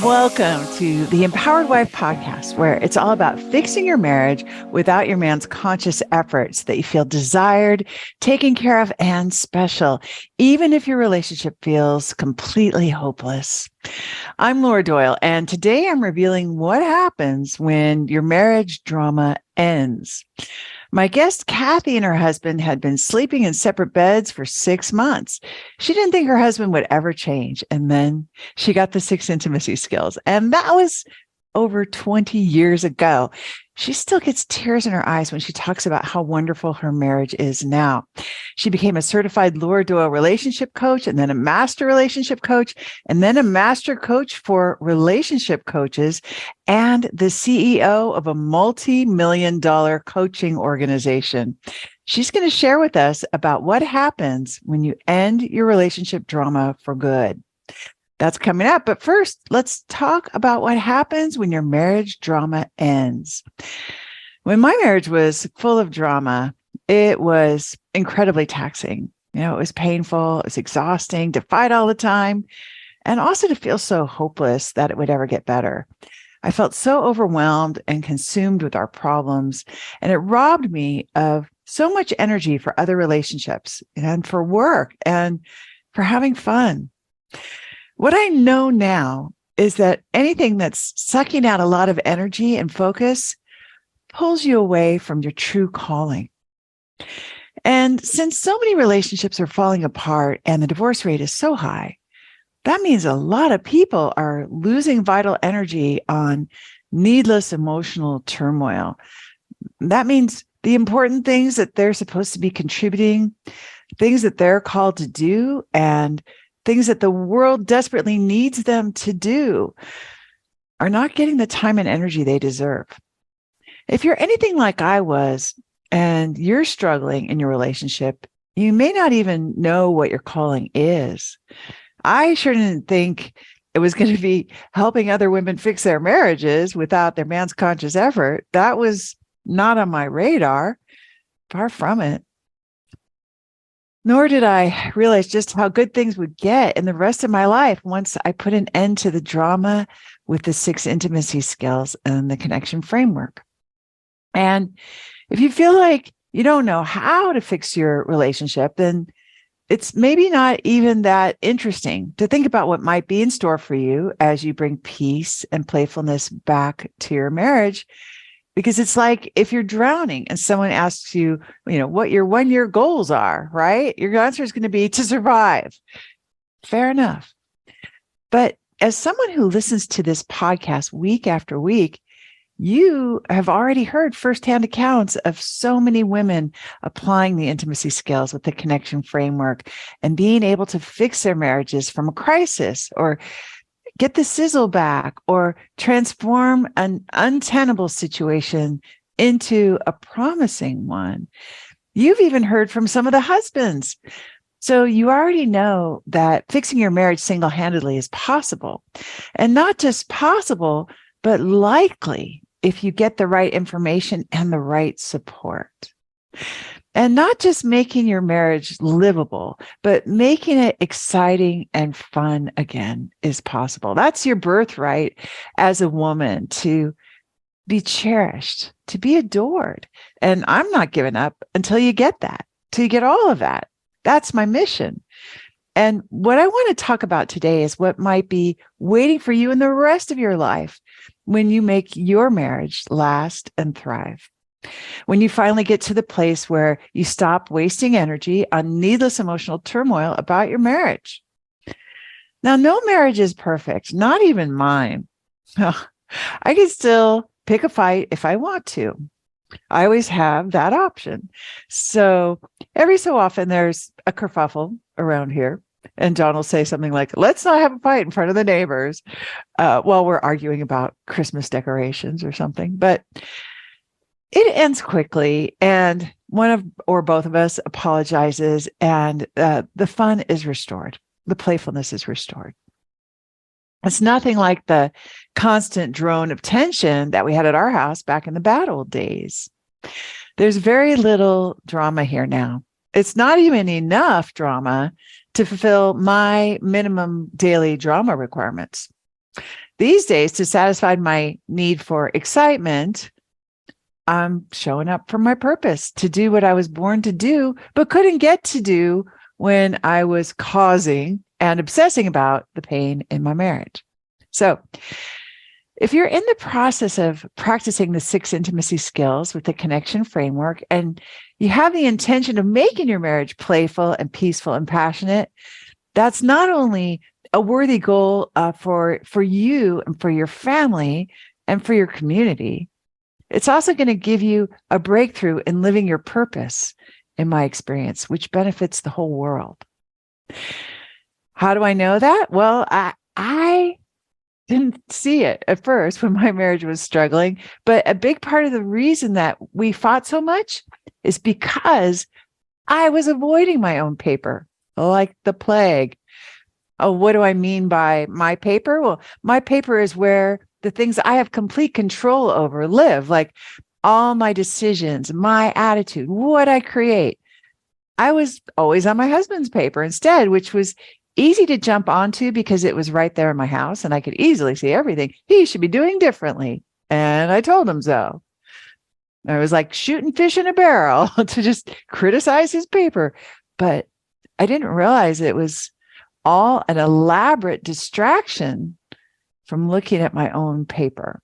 Welcome to the Empowered Wife podcast, where it's all about fixing your marriage without your man's conscious efforts, that you feel desired, taken care of, and special, even if your relationship feels completely hopeless. I'm Laura Doyle, and today I'm revealing what happens when your marriage drama ends. My guest, Kathy, and her husband had been sleeping in separate beds for 6 months. She didn't think her husband would ever change. And then she got the 6 intimacy skills. And that was over 20 years ago. She still gets tears in her eyes when she talks about how wonderful her marriage is now. She became a certified Laura Doyle relationship coach, and then a master relationship coach, and then a master coach for relationship coaches, and the CEO of a multi-million-dollar coaching organization. She's going to share with us about what happens when you end your relationship drama for good. That's coming up. But first, let's talk about what happens when your marriage drama ends. When my marriage was full of drama, it was incredibly taxing. It was painful. It was exhausting to fight all the time, and also to feel so hopeless that it would ever get better. I felt so overwhelmed and consumed with our problems, and it robbed me of so much energy for other relationships and for work and for having fun. What I know now is that anything that's sucking out a lot of energy and focus pulls you away from your true calling. And since so many relationships are falling apart and the divorce rate is so high, that means a lot of people are losing vital energy on needless emotional turmoil. That means the important things that they're supposed to be contributing, things that they're called to do, and things that the world desperately needs them to do, are not getting the time and energy they deserve. If you're anything like I was, and you're struggling in your relationship, you may not even know what your calling is. I sure didn't think it was going to be helping other women fix their marriages without their man's conscious effort. That was not on my radar, far from it. Nor did I realize just how good things would get in the rest of my life once I put an end to the drama with the 6 intimacy skills and the connection framework. And if you feel like you don't know how to fix your relationship, then it's maybe not even that interesting to think about what might be in store for you as you bring peace and playfulness back to your marriage. Because it's like if you're drowning and someone asks you, what your 1-year goals are, right? Your answer is going to be to survive. Fair enough. But as someone who listens to this podcast week after week, you have already heard firsthand accounts of so many women applying the intimacy skills with the connection framework and being able to fix their marriages from a crisis, or get the sizzle back, or transform an untenable situation into a promising one. You've even heard from some of the husbands. So you already know that fixing your marriage single-handedly is possible. And not just possible, but likely if you get the right information and the right support. And not just making your marriage livable, but making it exciting and fun again is possible. That's your birthright as a woman, to be cherished, to be adored. And I'm not giving up until you get that, till you get all of that. That's my mission. And what I want to talk about today is what might be waiting for you in the rest of your life when you make your marriage last and thrive. When you finally get to the place where you stop wasting energy on needless emotional turmoil about your marriage. Now, no marriage is perfect, not even mine. I can still pick a fight if I want to. I always have that option. So every so often there's a kerfuffle around here, and John will say something like, "Let's not have a fight in front of the neighbors," while we're arguing about Christmas decorations or something. But it ends quickly, and one of or both of us apologizes, and the fun is restored. The playfulness is restored. It's nothing like the constant drone of tension that we had at our house back in the bad old days. There's very little drama here now. It's not even enough drama to fulfill my minimum daily drama requirements. These days, to satisfy my need for excitement, I'm showing up for my purpose, to do what I was born to do, but couldn't get to do when I was causing and obsessing about the pain in my marriage. So if you're in the process of practicing the 6 intimacy skills with the connection framework, and you have the intention of making your marriage playful and peaceful and passionate, that's not only a worthy goal for you and for your family and for your community, it's also going to give you a breakthrough in living your purpose, in my experience, which benefits the whole world. How do I know that? Well, I didn't see it at first when my marriage was struggling, but a big part of the reason that we fought so much is because I was avoiding my own paper like the plague. Oh, what do I mean by my paper? Well, my paper is where the things I have complete control over live, like all my decisions, my attitude, what I create. I was always on my husband's paper instead, which was easy to jump onto because it was right there in my house and I could easily see everything he should be doing differently. And I told him so. I was like shooting fish in a barrel to just criticize his paper. But I didn't realize it was all an elaborate distraction from looking at my own paper.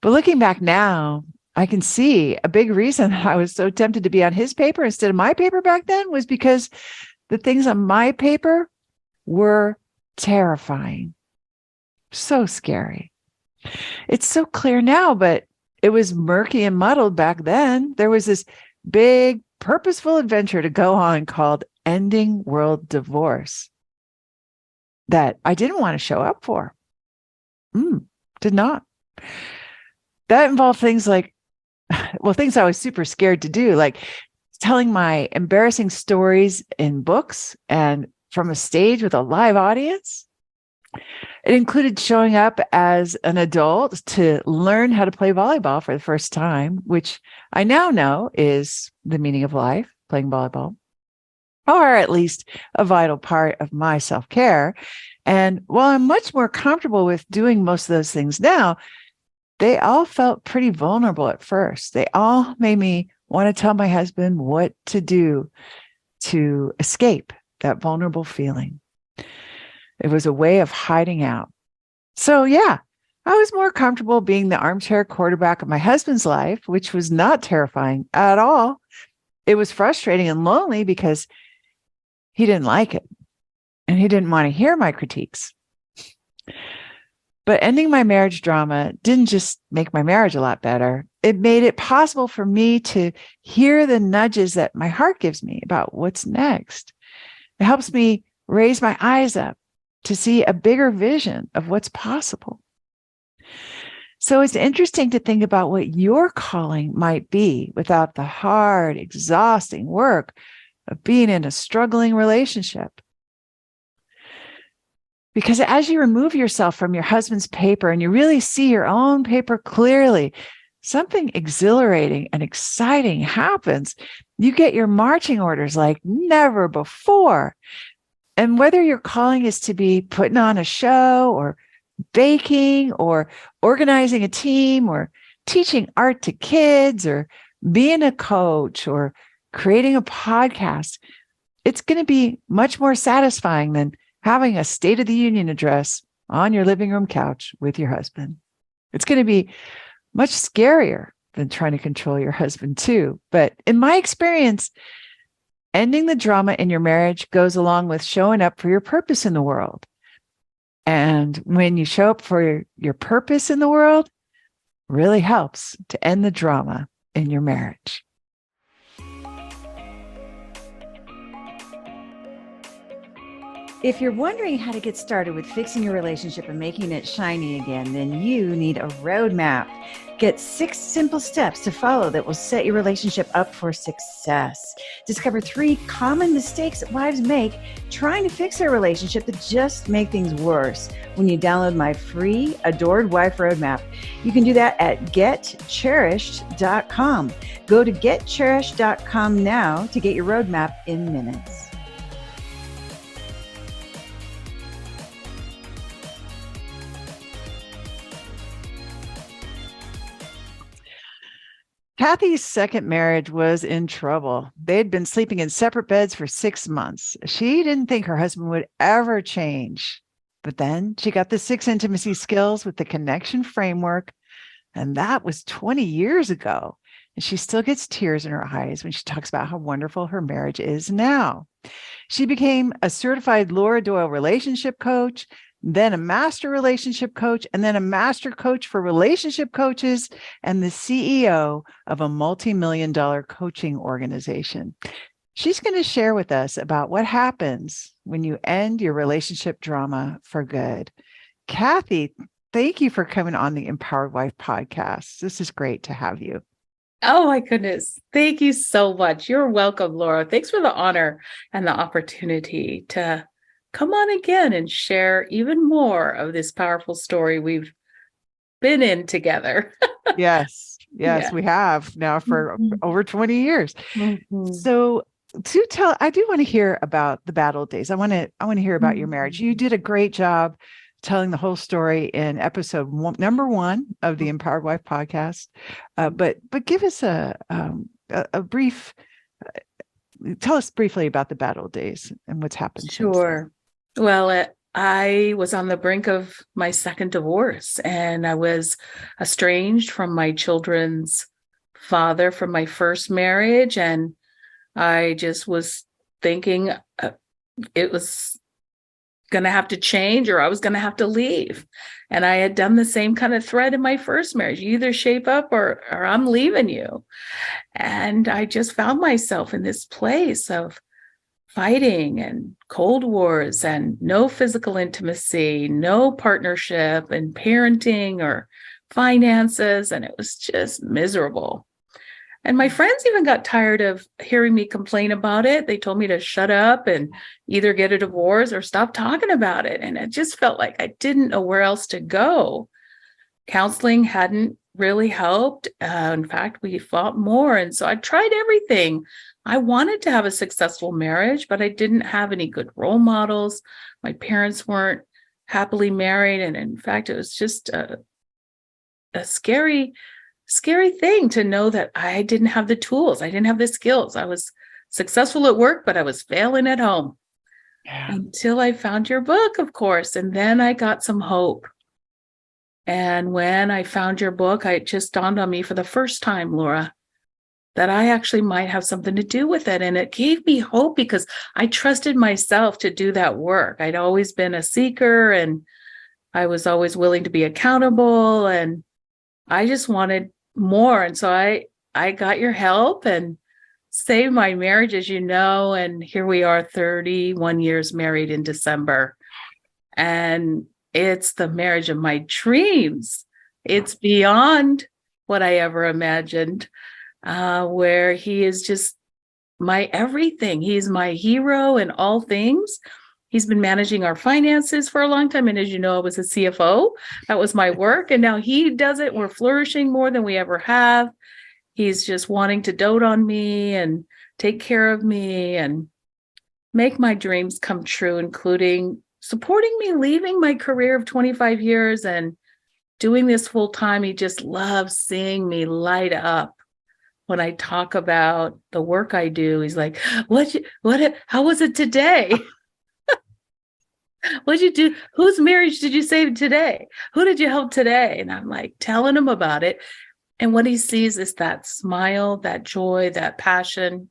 But looking back now, I can see a big reason I was so tempted to be on his paper instead of my paper back then was because the things on my paper were terrifying, so scary. It's so clear now, but it was murky and muddled back then. There was this big, purposeful adventure to go on called Ending World Divorce that I didn't want to show up for. Did not. That involved things like, things I was super scared to do, like telling my embarrassing stories in books and from a stage with a live audience. It included showing up as an adult to learn how to play volleyball for the first time, which I now know is the meaning of life, playing volleyball, or at least a vital part of my self-care. And while I'm much more comfortable with doing most of those things now, they all felt pretty vulnerable at first. They all made me want to tell my husband what to do to escape that vulnerable feeling. It was a way of hiding out. So yeah, I was more comfortable being the armchair quarterback of my husband's life, which was not terrifying at all. It was frustrating and lonely because he didn't like it and he didn't want to hear my critiques. But ending my marriage drama didn't just make my marriage a lot better. It made it possible for me to hear the nudges that my heart gives me about what's next. It helps me raise my eyes up to see a bigger vision of what's possible. So it's interesting to think about what your calling might be without the hard, exhausting work of being in a struggling relationship. Because as you remove yourself from your husband's paper and you really see your own paper clearly, something exhilarating and exciting happens. You get your marching orders like never before. And whether your calling is to be putting on a show or baking or organizing a team or teaching art to kids or being a coach or creating a podcast, it's going to be much more satisfying than having a State of the Union address on your living room couch with your husband. It's going to be much scarier than trying to control your husband too. But in my experience, ending the drama in your marriage goes along with showing up for your purpose in the world. And when you show up for your purpose in the world, really helps to end the drama in your marriage. If you're wondering how to get started with fixing your relationship and making it shiny again, then you need a roadmap. Get 6 simple steps to follow that will set your relationship up for success. Discover 3 common mistakes that wives make trying to fix their relationship that just make things worse when you download my free Adored Wife Roadmap. You can do that at getcherished.com. Go to getcherished.com now to get your roadmap in minutes. Kathy's second marriage was in trouble. They'd been sleeping in separate beds for 6 months. She didn't think her husband would ever change. But then she got the 6 intimacy skills with the connection framework, and that was 20 years ago. And she still gets tears in her eyes when she talks about how wonderful her marriage is now. She became a certified Laura Doyle relationship coach, then a master relationship coach, and then a master coach for relationship coaches, and the CEO of a multi-million-dollar coaching organization. She's going to share with us about what happens when you end your relationship drama for good. Kathy, thank you for coming on the Empowered Wife podcast. This is great to have you. Oh my goodness. Thank you so much. You're welcome, Laura. Thanks for the honor and the opportunity to come on again and share even more of this powerful story we've been in together. Yes, Yeah. we have now for over 20 years. Mhm. So I do want to hear about the bad old days. I want to hear about your marriage. You did a great job telling the whole story in episode number 1 of the Empowered Wife podcast. But give us a brief, tell us briefly about the bad old days and what's happened since then. Sure. Well, I was on the brink of my second divorce, and I was estranged from my children's father from my first marriage. And I just was thinking it was going to have to change, or I was going to have to leave. And I had done the same kind of thread in my first marriage. You either shape up or I'm leaving you. And I just found myself in this place of fighting and cold wars and no physical intimacy, no partnership and parenting or finances. And it was just miserable. And my friends even got tired of hearing me complain about it. They told me to shut up and either get a divorce or stop talking about it. And it just felt like I didn't know where else to go. Counseling hadn't really helped. In fact, we fought more. And so I tried everything. I wanted to have a successful marriage, but I didn't have any good role models. My parents weren't happily married. And in fact, it was just a scary thing to know that I didn't have the tools. I didn't have the skills. I was successful at work, but I was failing at home. Yeah. Until I found your book, of course. And then I got some hope. And when I found your book, it just dawned on me for the first time, Laura, that I actually might have something to do with it. And it gave me hope because I trusted myself to do that work. I'd always been a seeker, and I was always willing to be accountable, and I just wanted more. And so I got your help and saved my marriage, as you know. And here we are, 31 years married in December. And it's the marriage of my dreams. It's beyond what I ever imagined, where he is just my everything. He's my hero in all things. He's been managing our finances for a long time. And as you know, I was a CFO. That was my work. And now he does it. We're flourishing more than we ever have. He's just wanting to dote on me and take care of me and make my dreams come true, including supporting me, leaving my career of 25 years and doing this full time. He just loves seeing me light up. When I talk about the work I do, he's like, how was it today? What'd you do? Whose marriage did you save today? Who did you help today? And I'm like telling him about it. And what he sees is that smile, that joy, that passion.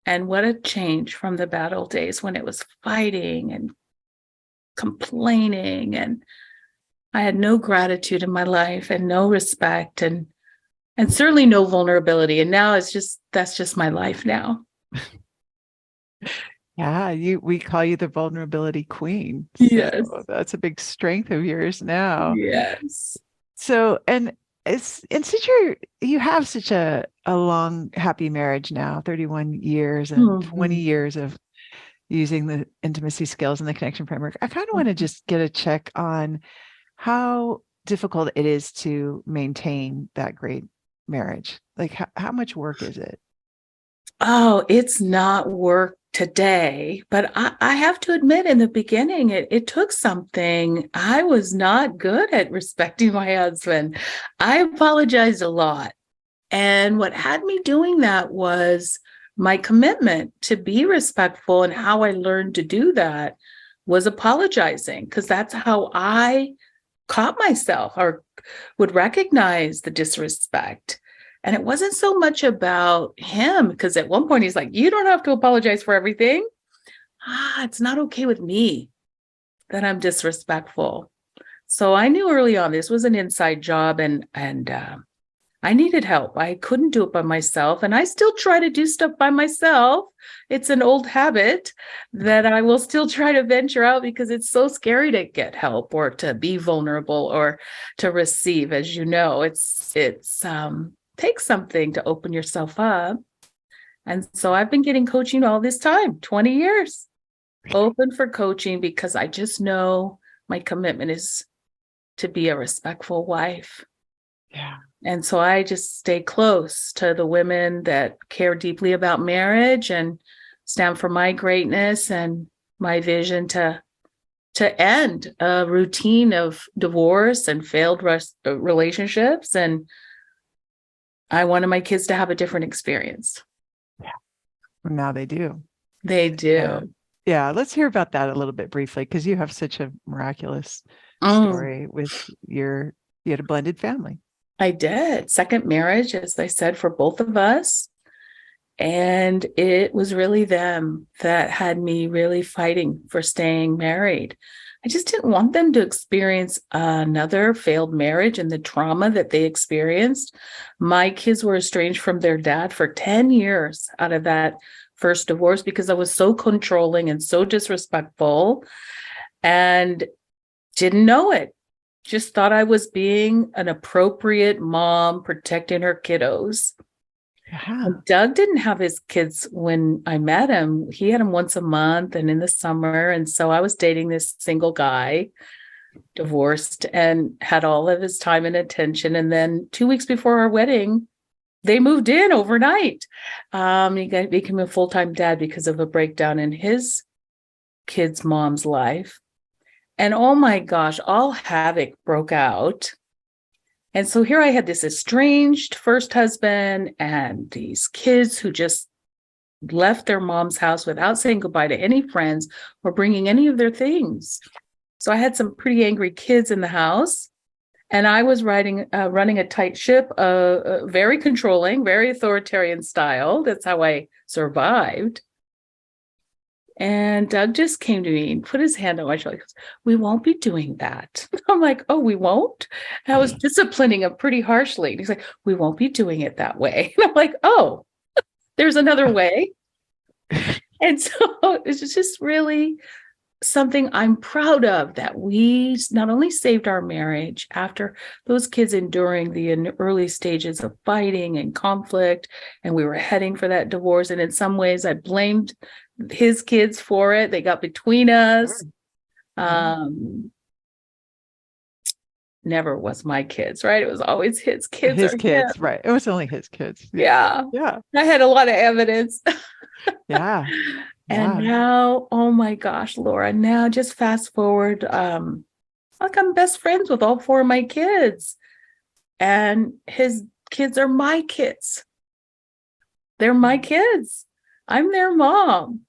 And what a change from the bad old days when it was fighting and complaining. And I had no gratitude in my life and no respect and certainly no vulnerability. And now that's just my life now. Yeah, we call you the vulnerability queen. Yes. So that's a big strength of yours now. Yes. So, and since you have such a long, happy marriage now, 31 years and 20 years of using the intimacy skills and the connection framework, I kind of want to just get a check on how difficult it is to maintain that great marriage. Like how much work is it? Oh, it's not work today, but I have to admit, in the beginning, it took something. I was not good at respecting my husband. I apologized a lot. And what had me doing that was my commitment to be respectful. And how I learned to do that was apologizing, because that's how I caught myself or would recognize the disrespect. And it wasn't so much about him, because at one point he's like, you don't have to apologize for everything. It's not okay with me that I'm disrespectful. So I knew early on this was an inside job, and I needed help. I couldn't do it by myself, and I still try to do stuff by myself. It's an old habit that I will still try to venture out, because it's so scary to get help or to be vulnerable or to receive. As you know, it's takes something to open yourself up. And so I've been getting coaching all this time, 20 years, open for coaching, because I just know my commitment is to be a respectful wife. Yeah. And so I just stay close to the women that care deeply about marriage and stand for my greatness and my vision to end a routine of divorce and failed relationships. And I wanted my kids to have a different experience. Yeah. Now they do. They do. Yeah. Yeah. Let's hear about that a little bit briefly, because you have such a miraculous story with you had a blended family. I did. Second marriage, as I said, for both of us. And it was really them that had me really fighting for staying married. I just didn't want them to experience another failed marriage and the trauma that they experienced. My kids were estranged from their dad for 10 years out of that first divorce, because I was so controlling and so disrespectful and didn't know it. Just thought I was being an appropriate mom, protecting her kiddos. Yeah. And Doug didn't have his kids when I met him. He had them once a month and in the summer. And so I was dating this single guy, divorced, and had all of his time and attention. And then 2 weeks before our wedding, they moved in overnight. He became a full-time dad because of a breakdown in his kid's mom's life. And oh my gosh, all havoc broke out. And so here I had this estranged first husband and these kids who just left their mom's house without saying goodbye to any friends or bringing any of their things. So I had some pretty angry kids in the house, and I was running a tight ship, very controlling, very authoritarian style. That's how I survived. And Doug just came to me and put his hand on my shoulder. He goes, we won't be doing that. I'm like, oh, we won't? And I was disciplining him pretty harshly. And he's like, we won't be doing it that way. And I'm like, oh, there's another way. And so it's just really something I'm proud of, that we not only saved our marriage after those kids enduring the early stages of fighting and conflict, and we were heading for that divorce. And in some ways, I blamed his kids for it. They got between us. Never was my kids, right? It was always his kids. His kids, right? It was only his kids. Yeah. I had a lot of evidence. Yeah. And now, oh my gosh, Laura, now just fast forward, like I'm best friends with all four of my kids, and his kids are my kids. They're my kids. I'm their mom,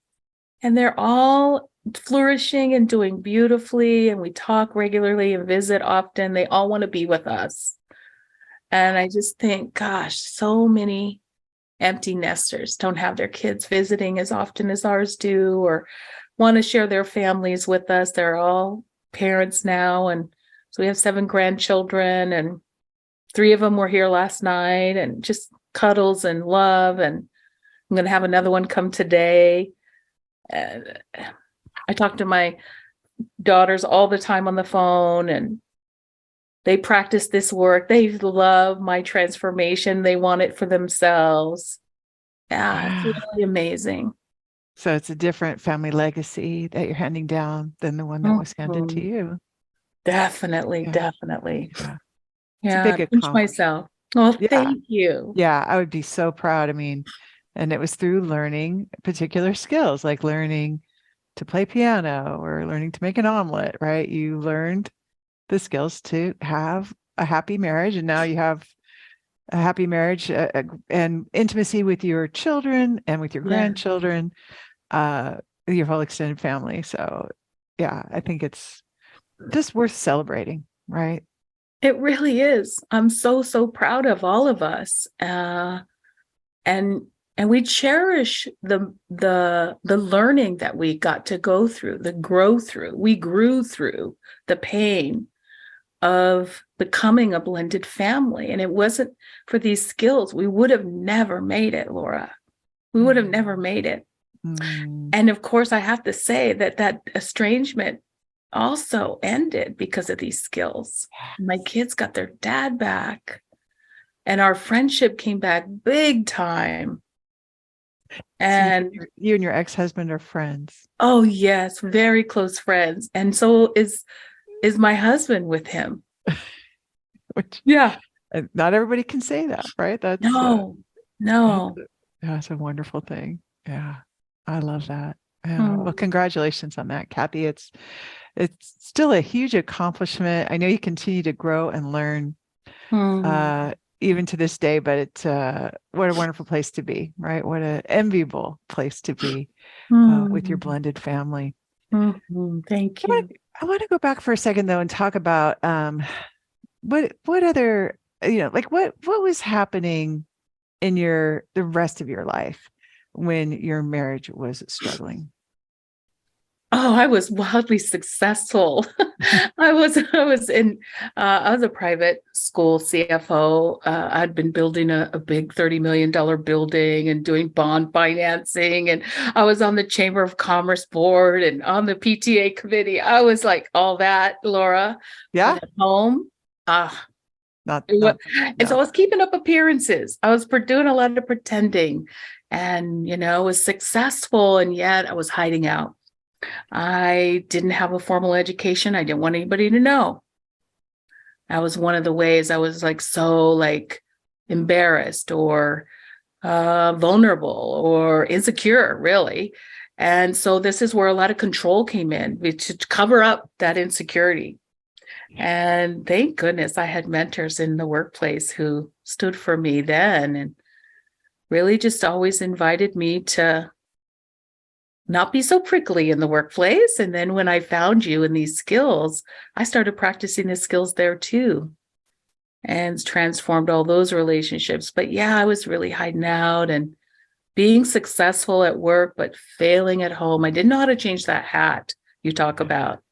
and they're all flourishing and doing beautifully. And we talk regularly and visit often. They all want to be with us. And I just think, gosh, so many empty nesters don't have their kids visiting as often as ours do, or want to share their families with us. They're all parents now. And so we have 7 grandchildren, and 3 of them were here last night, and just cuddles and love. And I'm going to have another one come today. And I talk to my daughters all the time on the phone, and they practice this work. They love my transformation. They want it for themselves. Yeah, it's really amazing. So it's a different family legacy that you're handing down than the one that was handed to you. Definitely. Yeah. It's a big pinch myself. Oh, thank you. Yeah, I would be so proud. I mean, and it was through learning particular skills, like learning to play piano or learning to make an omelet, right? You learned the skills to have a happy marriage, and now you have a happy marriage, and intimacy with your children and with your Yeah. grandchildren, uh, your whole extended family. So, yeah, I think it's just worth celebrating, right? It really is. I'm so, so proud of all of us. And we cherish the learning that we got to go through, the grow through. We grew through the pain of becoming a blended family. And it wasn't for these skills, we would have never made it, Laura. We would have never made it. Mm. And of course, I have to say that estrangement also ended because of these skills. My kids got their dad back, and our friendship came back big time. So And you and your ex-husband are friends. oh yes, very close friends. And so is my husband with him. Which Yeah. not everybody can say that, right? No, no. That's a wonderful thing. Yeah, I love that. Yeah. Well, Hmm. congratulations on that, Kathy. It's still a huge accomplishment. I know you continue to grow and learn, Hmm. even to this day, but it's what a wonderful place to be, right? What an enviable place to be, with your Hmm. blended family. Hmm. Thank you. I want to go back for a second though and talk about what other, like what was happening in the rest of your life when your marriage was struggling. Oh, I was wildly successful. I was a private school CFO. I'd been building a big $30 million building and doing bond financing. And I was on the Chamber of Commerce board and on the PTA committee. I was like all that, Laura. Yeah, But at home, ah, not it was, not and so no. I was keeping up appearances. I was doing a lot of pretending and, was successful. And yet I was hiding out. I didn't have a formal education. I didn't want anybody to know. That was one of the ways I was like so like embarrassed or vulnerable or insecure, really. And so this is where a lot of control came in to cover up that insecurity. And thank goodness I had mentors in the workplace who stood for me then and really just always invited me to not be so prickly in the workplace. And then when I found you and these skills, I started practicing the skills there too and transformed all those relationships. But yeah, I was really hiding out and being successful at work, but failing at home. I didn't know how to change that hat you talk about.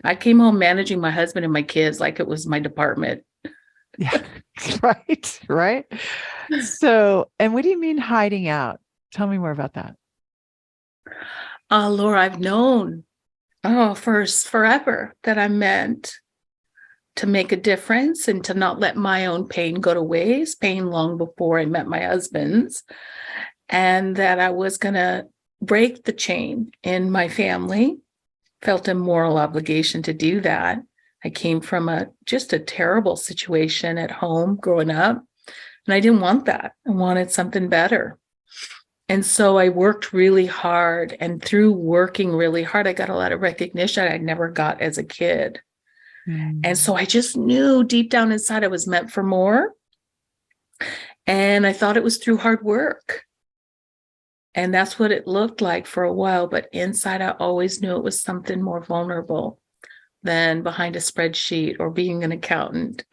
I came home managing my husband and my kids like it was my department. Yeah, right, right. So, and what do you mean hiding out? Tell me more about that. Laura, I've known for forever that I'm meant to make a difference and to not let my own pain go to waste, pain long before I met my husband's, and that I was going to break the chain in my family. Felt a moral obligation to do that. I came from just a terrible situation at home growing up, and I didn't want that. I wanted something better. And so I worked really hard, and through working really hard, I got a lot of recognition I never got as a kid. And Mm. so I just knew deep down inside I was meant for more. And I thought it was through hard work. And that's what it looked like for a while. But inside, I always knew it was something more vulnerable than behind a spreadsheet or being an accountant.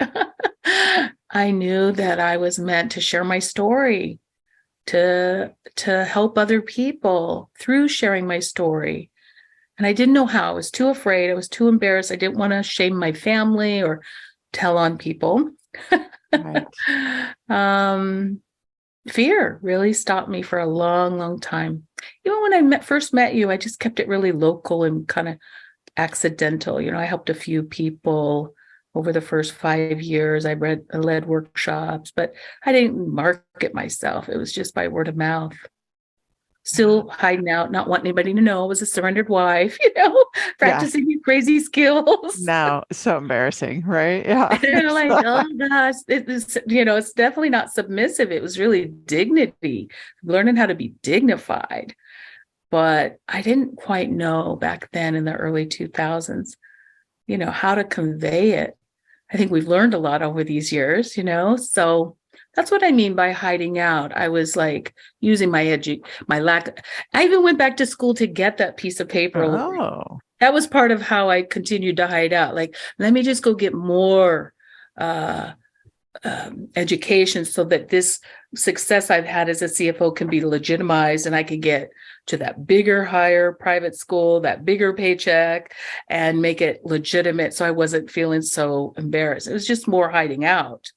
I knew that I was meant to share my story, to help other people through sharing my story. And I didn't know how. I was too afraid. I was too embarrassed. I didn't want to shame my family or tell on people. Right. Fear really stopped me for a long, long time. Even when I first met you, I just kept it really local and kind of accidental. I helped a few people over the first 5 years. I led workshops, but I didn't market myself. It was just by word of mouth. Still hiding out, not wanting anybody to know I was a surrendered wife, Yeah. practicing these crazy skills. Now, so embarrassing, right? Yeah. They're like, oh gosh, it's definitely not submissive. It was really dignity, learning how to be dignified. But I didn't quite know back then in the early 2000s, how to convey it. I think we've learned a lot over these years, so That's what I mean by hiding out. I was like using my lack. I even went back to school to get that piece of paper. Oh, That was part of how I continued to hide out. Like, let me just go get more uh, education so that this success I've had as a CFO can be legitimized and I can get to that bigger, higher private school, that bigger paycheck, and make it legitimate. So I wasn't feeling so embarrassed. It was just more hiding out.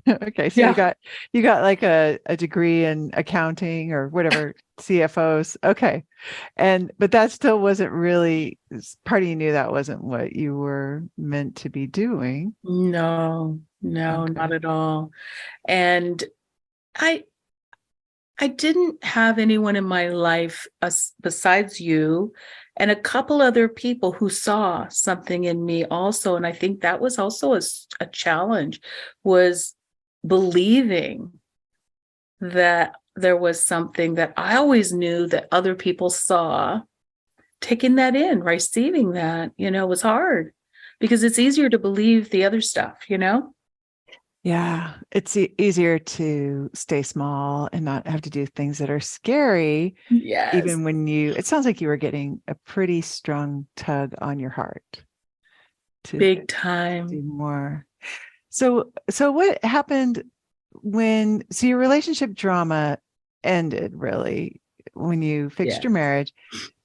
okay. So Yeah. you got like a degree in accounting or whatever, CFOs. Okay. But that still wasn't really part of you knew that wasn't what you were meant to be doing. No, no, not Okay. at all. And I I didn't have anyone in my life besides you and a couple other people who saw something in me also. And I think that was also a challenge, was believing that there was something that I always knew that other people saw. Taking that in, receiving that, was hard because it's easier to believe the other stuff. Yeah, it's easier to stay small and not have to do things that are scary, Yes, even when it sounds like you were getting a pretty strong tug on your heart to big do time. more. So what happened so your relationship drama ended really when you fixed Yeah. your marriage.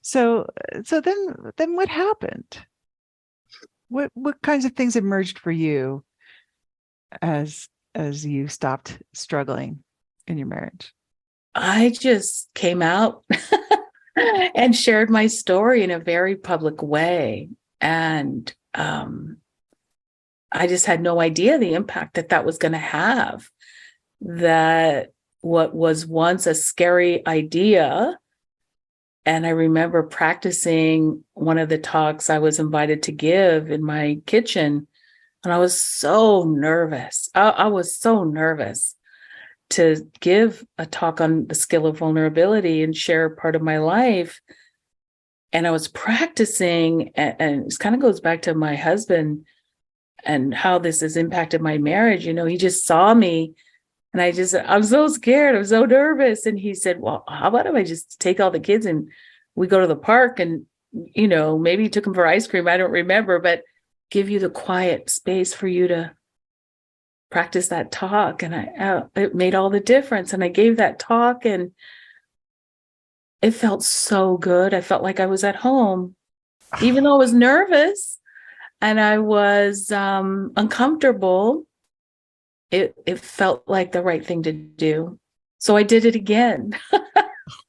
So, so then what happened? What kinds of things emerged for you as you stopped struggling in your marriage? I just came out and shared my story in a very public way. And I just had no idea the impact that that was going to have. That what was once a scary idea. And I remember practicing one of the talks I was invited to give in my kitchen. And I was so nervous. I was so nervous to give a talk on the skill of vulnerability and share part of my life. And I was practicing, and it kind of goes back to my husband and how this has impacted my marriage. He just saw me and I'm so scared. I'm so nervous. And he said, well, how about if I just take all the kids and we go to the park and, maybe he took them for ice cream. I don't remember, but give you the quiet space for you to practice that talk. And it made all the difference. And I gave that talk and it felt so good. I felt like I was at home, even though I was nervous and I was uncomfortable. It felt like the right thing to do. So I did it again.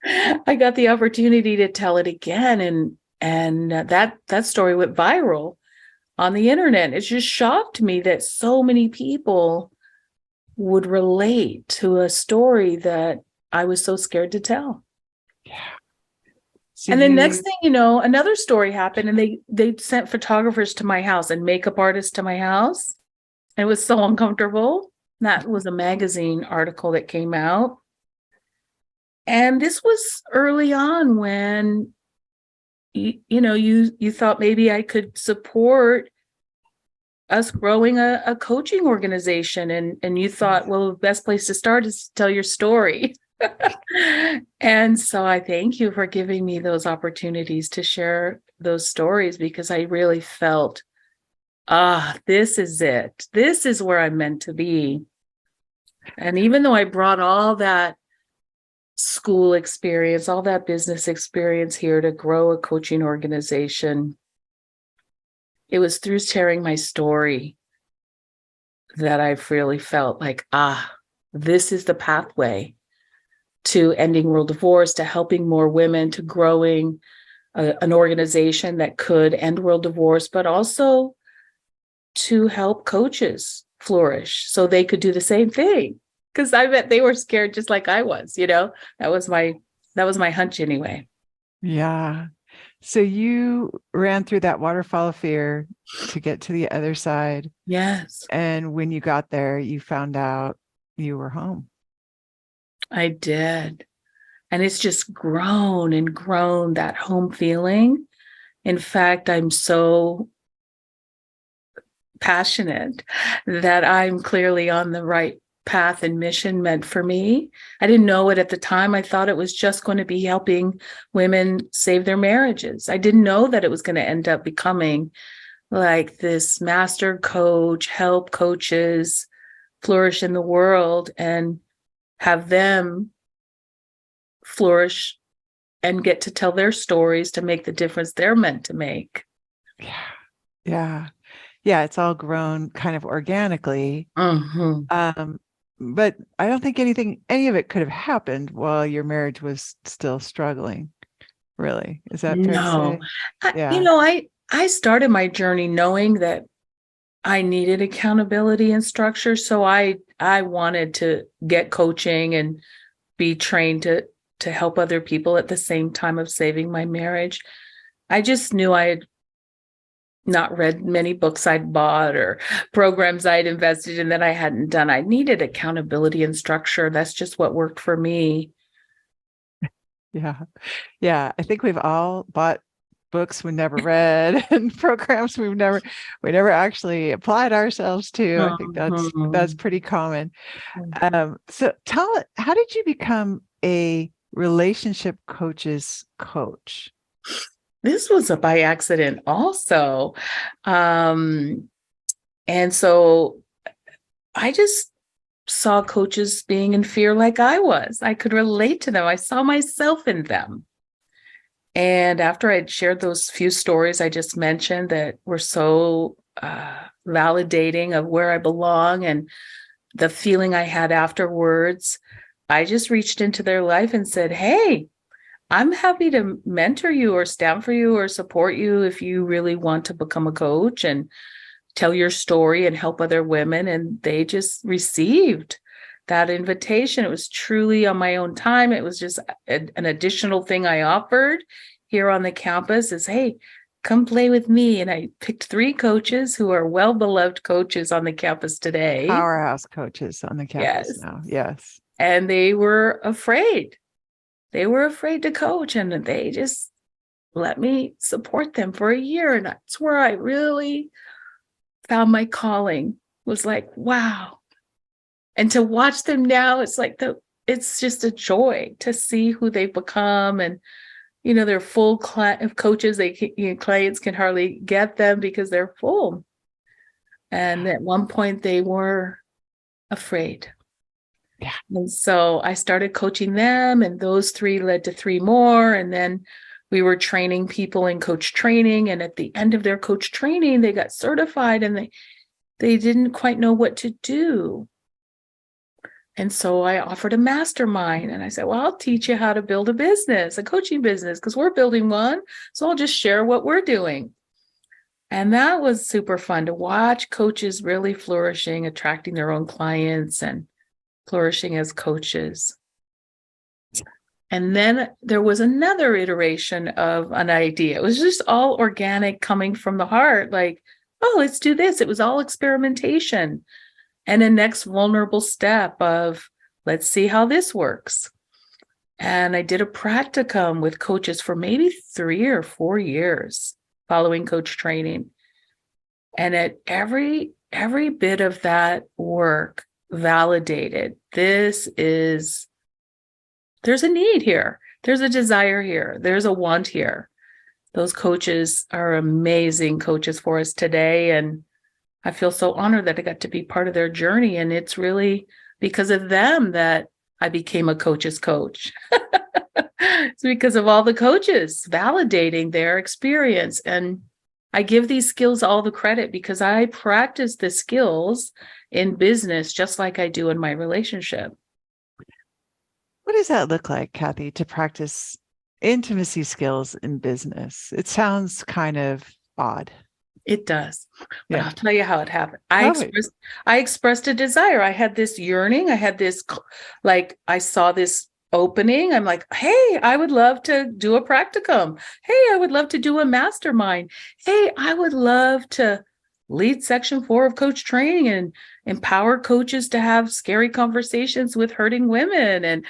I got the opportunity to tell it again. And that story went viral on the internet. It just shocked me that so many people would relate to a story that I was so scared to tell. Yeah. So And then next you thing you know, another story happened and they sent photographers to my house and makeup artists to my house. And it was so uncomfortable. That was a magazine article that came out. And this was early on when you thought maybe I could support us growing a coaching organization and you thought, well, the best place to start is to tell your story. And so I thank you for giving me those opportunities to share those stories because I really felt, this is it. This is where I'm meant to be. And even though I brought all that school experience, all that business experience here to grow a coaching organization, it was through sharing my story that I've really felt like, this is the pathway to ending world divorce, to helping more women, to growing an organization that could end world divorce, but also to help coaches flourish so they could do the same thing. Because I bet they were scared just like I was, That was my hunch anyway. Yeah. So you ran through that waterfall of fear to get to the other side. Yes, And when you got there, you found out you were home. I did. And it's just grown and grown, that home feeling. In fact, I'm so passionate that I'm clearly on the right path and mission meant for me. I didn't know it at the time. I thought it was just going to be helping women save their marriages. I didn't know that it was going to end up becoming like this master coach, help coaches flourish in the world and have them flourish and get to tell their stories to make the difference they're meant to make. Yeah. Yeah. Yeah. It's all grown kind of organically. Mm-hmm. But I don't think any of it could have happened while your marriage was still struggling. Really. Is that fair to No, say? Yeah. I started my journey knowing that I needed accountability and structure. So I wanted to get coaching and be trained to help other people at the same time of saving my marriage. I just knew I had not read many books I'd bought or programs I'd invested in that I hadn't done. I needed accountability and structure. That's just what worked for me. Yeah. Yeah. I think we've all bought books we never read and programs we never actually applied ourselves to. I think that's Mhm. pretty common. So how did you become a relationship coach's coach? This was a by accident also. And so I just saw coaches being in fear like I was. I could relate to them. I saw myself in them. And after I'd shared those few stories I just mentioned that were so validating of where I belong and the feeling I had afterwards, I just reached into their life and said, hey, I'm happy to mentor you or stand for you or support you if you really want to become a coach and tell your story and help other women. And they just received that invitation. It was truly on my own time. It was just an additional thing I offered here on the campus is, hey, come play with me. And I picked 3 coaches who are well-beloved coaches on the campus today. Powerhouse coaches on the campus Yes. now. Yes. And they were afraid. They were afraid to coach, and they just let me support them for a year. And that's where I really found my calling. Was like, wow. And to watch them now, it's like it's just a joy to see who they've become. And, they're full coaches. Clients can hardly get them because they're full. And at one point they were afraid. Yeah. And so I started coaching them, and those 3 led to 3 more. And then we were training people in coach training. And at the end of their coach training, they got certified and they didn't quite know what to do. And so I offered a mastermind, and I said, well, I'll teach you how to build a business, a coaching business, because we're building one. So I'll just share what we're doing. And that was super fun to watch coaches really flourishing, attracting their own clients and flourishing as coaches. And then there was another iteration of an idea. It was just all organic, coming from the heart, like, oh, let's do this. It was all experimentation. And a next vulnerable step of, let's see how this works. And I did a practicum with coaches for maybe 3 or 4 years following coach training. And at every bit of that work validated, there's a need here. There's a desire here. There's a want here. Those coaches are amazing coaches for us today. And I feel so honored that I got to be part of their journey. And it's really because of them that I became a coach's coach. It's because of all the coaches validating their experience. And I give these skills all the credit because I practice the skills in business just like I do in my relationship. What does that look like, Kathy, to practice intimacy skills in business? It sounds kind of odd. It does. But Yeah. I'll tell you how it happened. Tell me. I expressed a desire. I had this yearning. I had this, like, I saw this opening. I'm like, hey, I would love to do a practicum. Hey, I would love to do a mastermind. Hey, I would love to lead section 4 of coach training and empower coaches to have scary conversations with hurting women.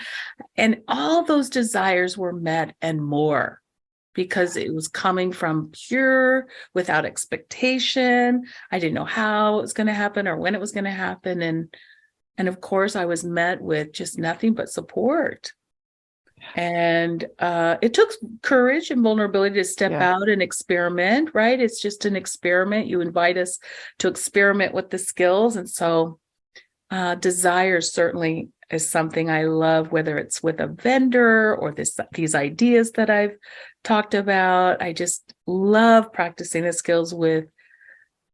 And all those desires were met and more, because it was coming from pure, without expectation. I didn't know how it was going to happen or when it was going to happen. And And of course, I was met with just nothing but support. And it took courage and vulnerability to step Yeah. out and experiment, right? It's just an experiment. You invite us to experiment with the skills. And so desire certainly is something I love, whether it's with a vendor or these ideas that I've talked about. I just love practicing the skills with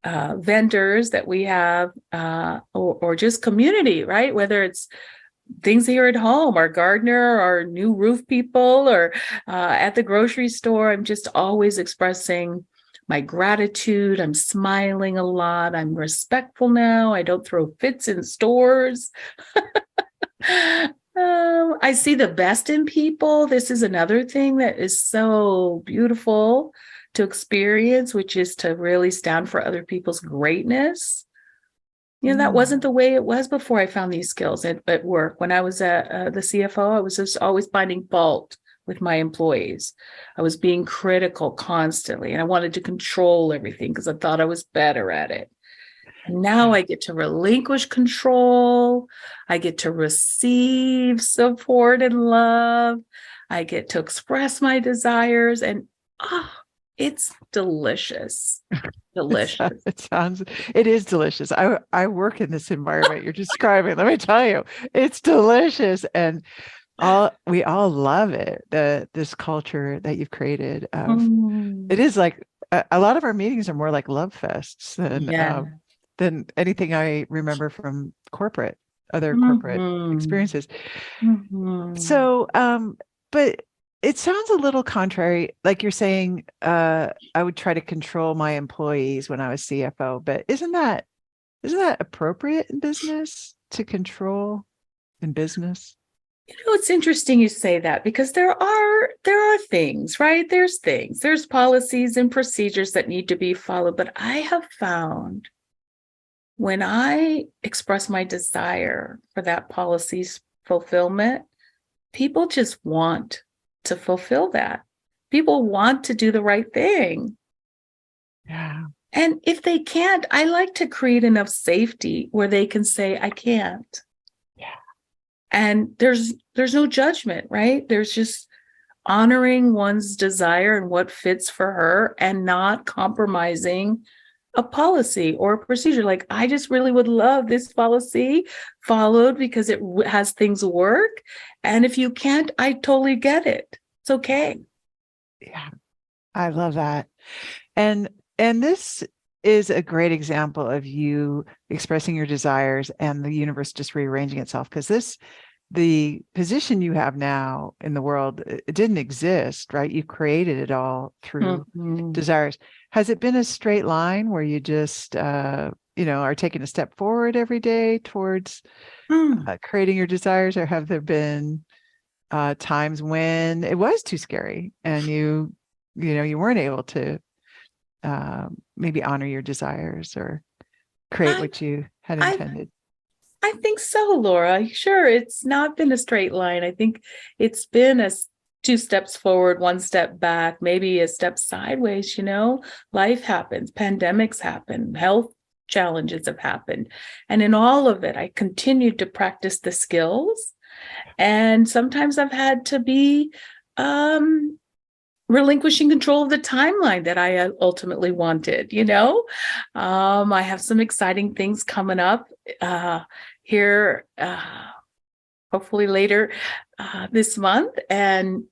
vendors that we have, or just community, right? Whether it's things here at home, our gardener, our new roof people, or at the grocery store. I'm just always expressing my gratitude. I'm smiling a lot. I'm respectful now. I don't throw fits in stores. I see the best in people. This is another thing that is so beautiful to experience, which is to really stand for other people's greatness. That wasn't the way it was before I found these skills at work. When I was the CFO, I was just always finding fault with my employees. I was being critical constantly, and I wanted to control everything because I thought I was better at it. And now I get to relinquish control. I get to receive support and love. I get to express my desires, and it's delicious. Delicious. It is delicious. I work in this environment you're describing. Let me tell you, it's delicious. And we all love it. This culture that you've created it is like a lot of our meetings are more like love fests than anything I remember from other corporate experiences. So, but it sounds a little contrary. Like you're saying, I would try to control my employees when I was CFO, but isn't that appropriate in business to control in business? It's interesting you say that, because there are things, right? There's policies and procedures that need to be followed. But I have found when I express my desire for that policy's fulfillment, people just want to fulfill that. People want to do the right thing. Yeah. And if they can't, I like to create enough safety where they can say, I can't. Yeah. And there's no judgment, right? There's just honoring one's desire and what fits for her, and not compromising a policy or a procedure. Like, I just really would love this policy followed because it has things work. And if you can't, I totally get it. It's okay. Yeah. I love that. And this is a great example of you expressing your desires and the universe just rearranging itself, because the position you have now in the world, it didn't exist, right? You created it all through desires. Has it been a straight line where you just, are taking a step forward every day towards creating your desires, or have there been times when it was too scary and you weren't able to maybe honor your desires or create what you had intended? I think so, Laura. Sure, it's not been a straight line. I think it's been two steps forward, one step back, maybe a step sideways. Life happens, pandemics happen, health challenges have happened. And in all of it, I continued to practice the skills. And sometimes I've had to be relinquishing control of the timeline that I ultimately wanted. I have some exciting things coming up here, hopefully later this month. And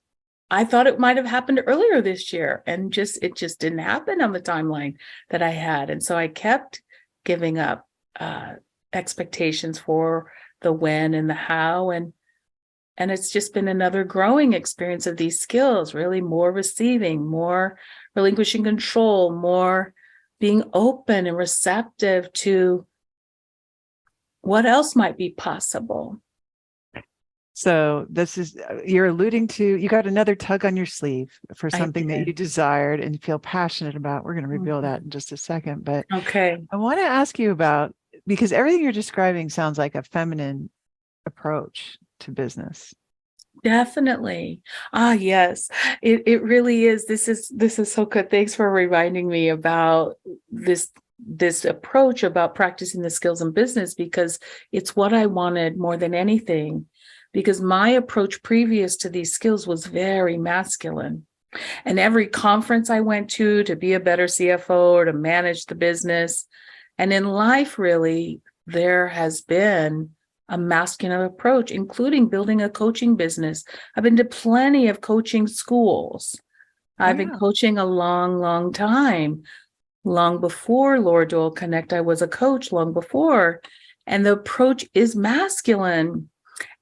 I thought it might have happened earlier this year, and it just didn't happen on the timeline that I had. And so I kept giving up expectations for the when and the how. And it's just been another growing experience of these skills, really more receiving, more relinquishing control, more being open and receptive to what else might be possible. So this is, you're alluding to, you got another tug on your sleeve for something that you desired and feel passionate about. We're going to reveal that in just a second. But okay, I want to ask you about, because everything you're describing sounds like a feminine approach to business. Definitely. Yes, it really is. This is so good. Thanks for reminding me about this this approach about practicing the skills in business because it's what I wanted more than anything. Because my approach previous to these skills was very masculine. And every conference I went to be a better CFO or to manage the business. And in life, really, there has been a masculine approach, including building a coaching business. I've been to plenty of coaching schools. I've been coaching a long, long time. Long before Laura Doyle Connect, I was a coach long before. And the approach is masculine.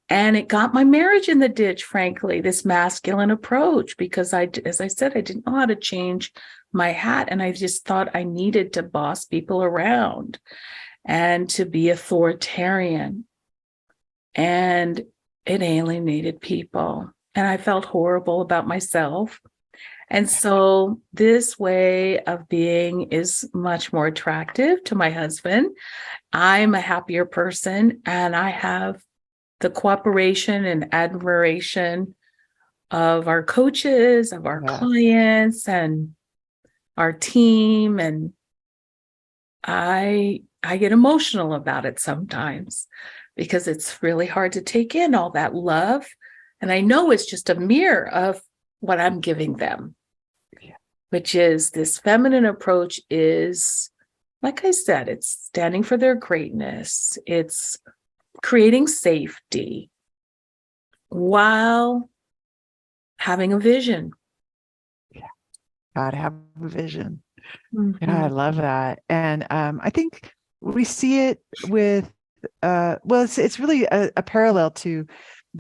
And it got my marriage in the ditch, frankly, this masculine approach, because as I said, I didn't know how to change my hat. And I just thought I needed to boss people around and to be authoritarian. And it alienated people. And I felt horrible about myself. And so this way of being is much more attractive to my husband. I'm a happier person, and I have the cooperation and admiration of our coaches, of our clients, and our team. And I get emotional about it sometimes because it's really hard to take in all that love. And I know it's just a mirror of what I'm giving them, which is this feminine approach is, like I said, it's standing for their greatness. It's creating safety while having a vision. Yeah. Gotta have a vision. Mm-hmm. Yeah, I love that. And I think we see it with, it's really a parallel to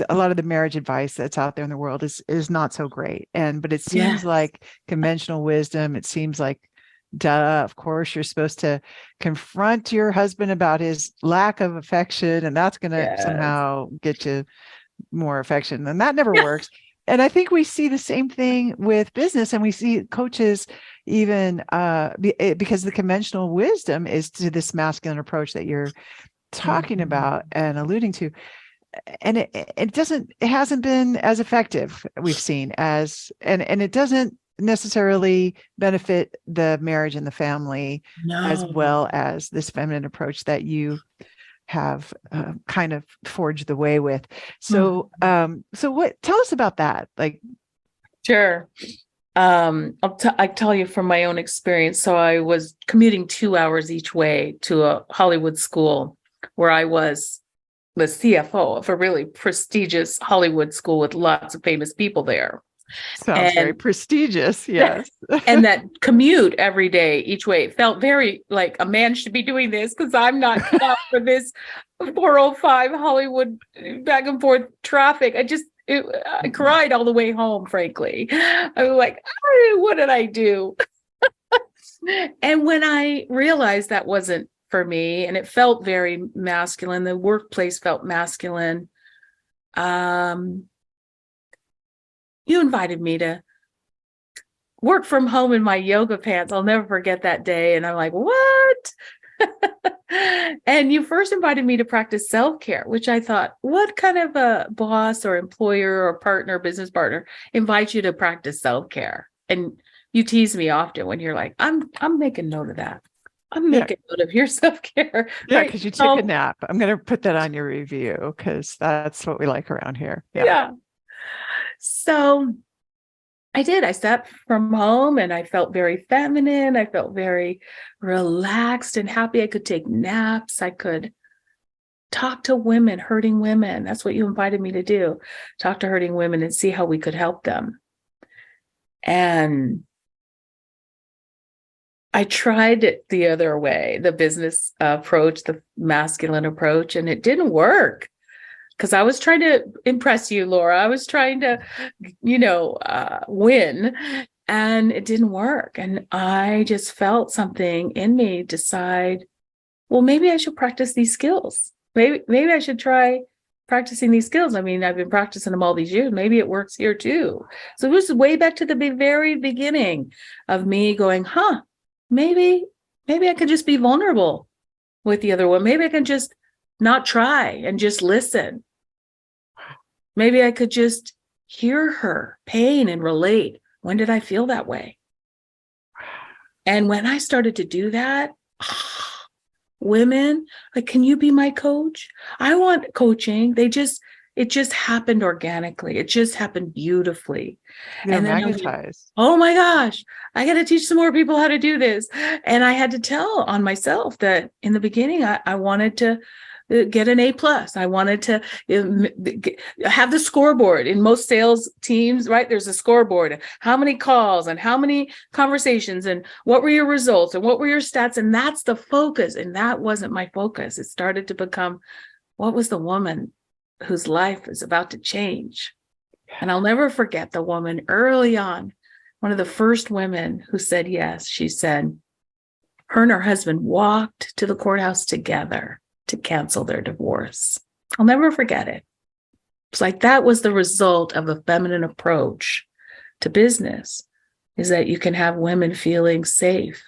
a lot of the marriage advice that's out there in the world is not so great. But it seems like conventional wisdom. It seems like, duh, of course, you're supposed to confront your husband about his lack of affection, and that's going to somehow get you more affection. And that never works. And I think we see the same thing with business, and we see coaches even because the conventional wisdom is to this masculine approach that you're talking about and alluding to. And it hasn't been as effective, we've seen, and it doesn't necessarily benefit the marriage and the family as well as this feminine approach that you have kind of forged the way with. So tell us about that. Sure. I tell you from my own experience. So I was commuting 2 hours each way to a Hollywood school where I was the CFO of a really prestigious Hollywood school with lots of famous people there. Sounds very prestigious. Yes. And that commute every day, each way, felt very like a man should be doing this because I'm not cut out for this 405 Hollywood back and forth traffic. I cried all the way home, frankly. I was like, what did I do? And when I realized that wasn't for me, and it felt very masculine, the workplace felt masculine. You invited me to work from home in my yoga pants. I'll never forget that day. And I'm like, what? And you first invited me to practice self-care, which I thought, what kind of a boss or employer or partner, business partner invites you to practice self-care? And you tease me often when you're like, I'm making note of that. I'm making note of your self-care. Yeah, because you took a nap. I'm going to put that on your review because that's what we like around here. Yeah. So I did. I sat from home and I felt very feminine. I felt very relaxed and happy. I could take naps. I could talk to women, hurting women. That's what you invited me to do. Talk to hurting women and see how we could help them. And I tried it the other way, the business approach, the masculine approach, and it didn't work. Because I was trying to impress you, Laura. I was trying to, win, and it didn't work. And I just felt something in me decide, well, maybe I should practice these skills. Maybe I should try practicing these skills. I mean, I've been practicing them all these years. Maybe it works here too. So it was way back to the very beginning of me going, maybe I could just be vulnerable with the other one. Maybe I can just not try and just listen. Maybe I could just hear her pain and relate. When did I feel that way? And when I started to do that, Women, like, can you be my coach? I want coaching. It just happened organically. It just happened beautifully. You're And then I was like, magnetized. oh my gosh, I got to teach some more people how to do this. And I had to tell on myself that in the beginning, I wanted to get an A+. I wanted to have the scoreboard. In most sales teams, right? There's a scoreboard. How many calls and how many conversations and what were your results and what were your stats? And that's the focus. And that wasn't my focus. It started to become, what was the woman whose life is about to change? And I'll never forget the woman early on, one of the first women who said yes. She said her and her husband walked to the courthouse together to cancel their divorce. I'll never forget it. It's like that was the result of a feminine approach to business, is that you can have women feeling safe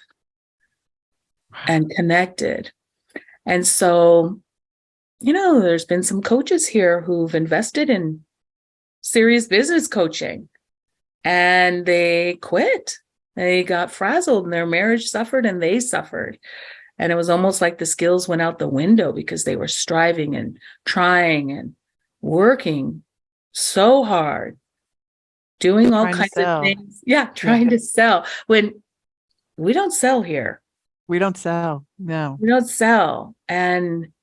and connected. And so, there's been some coaches here who've invested in serious business coaching and they quit. They got frazzled and their marriage suffered and they suffered. And it was almost like the skills went out the window because they were striving and trying and working so hard, doing all kinds of things. Yeah, trying to sell. When we don't sell here. We don't sell. No. We don't sell. And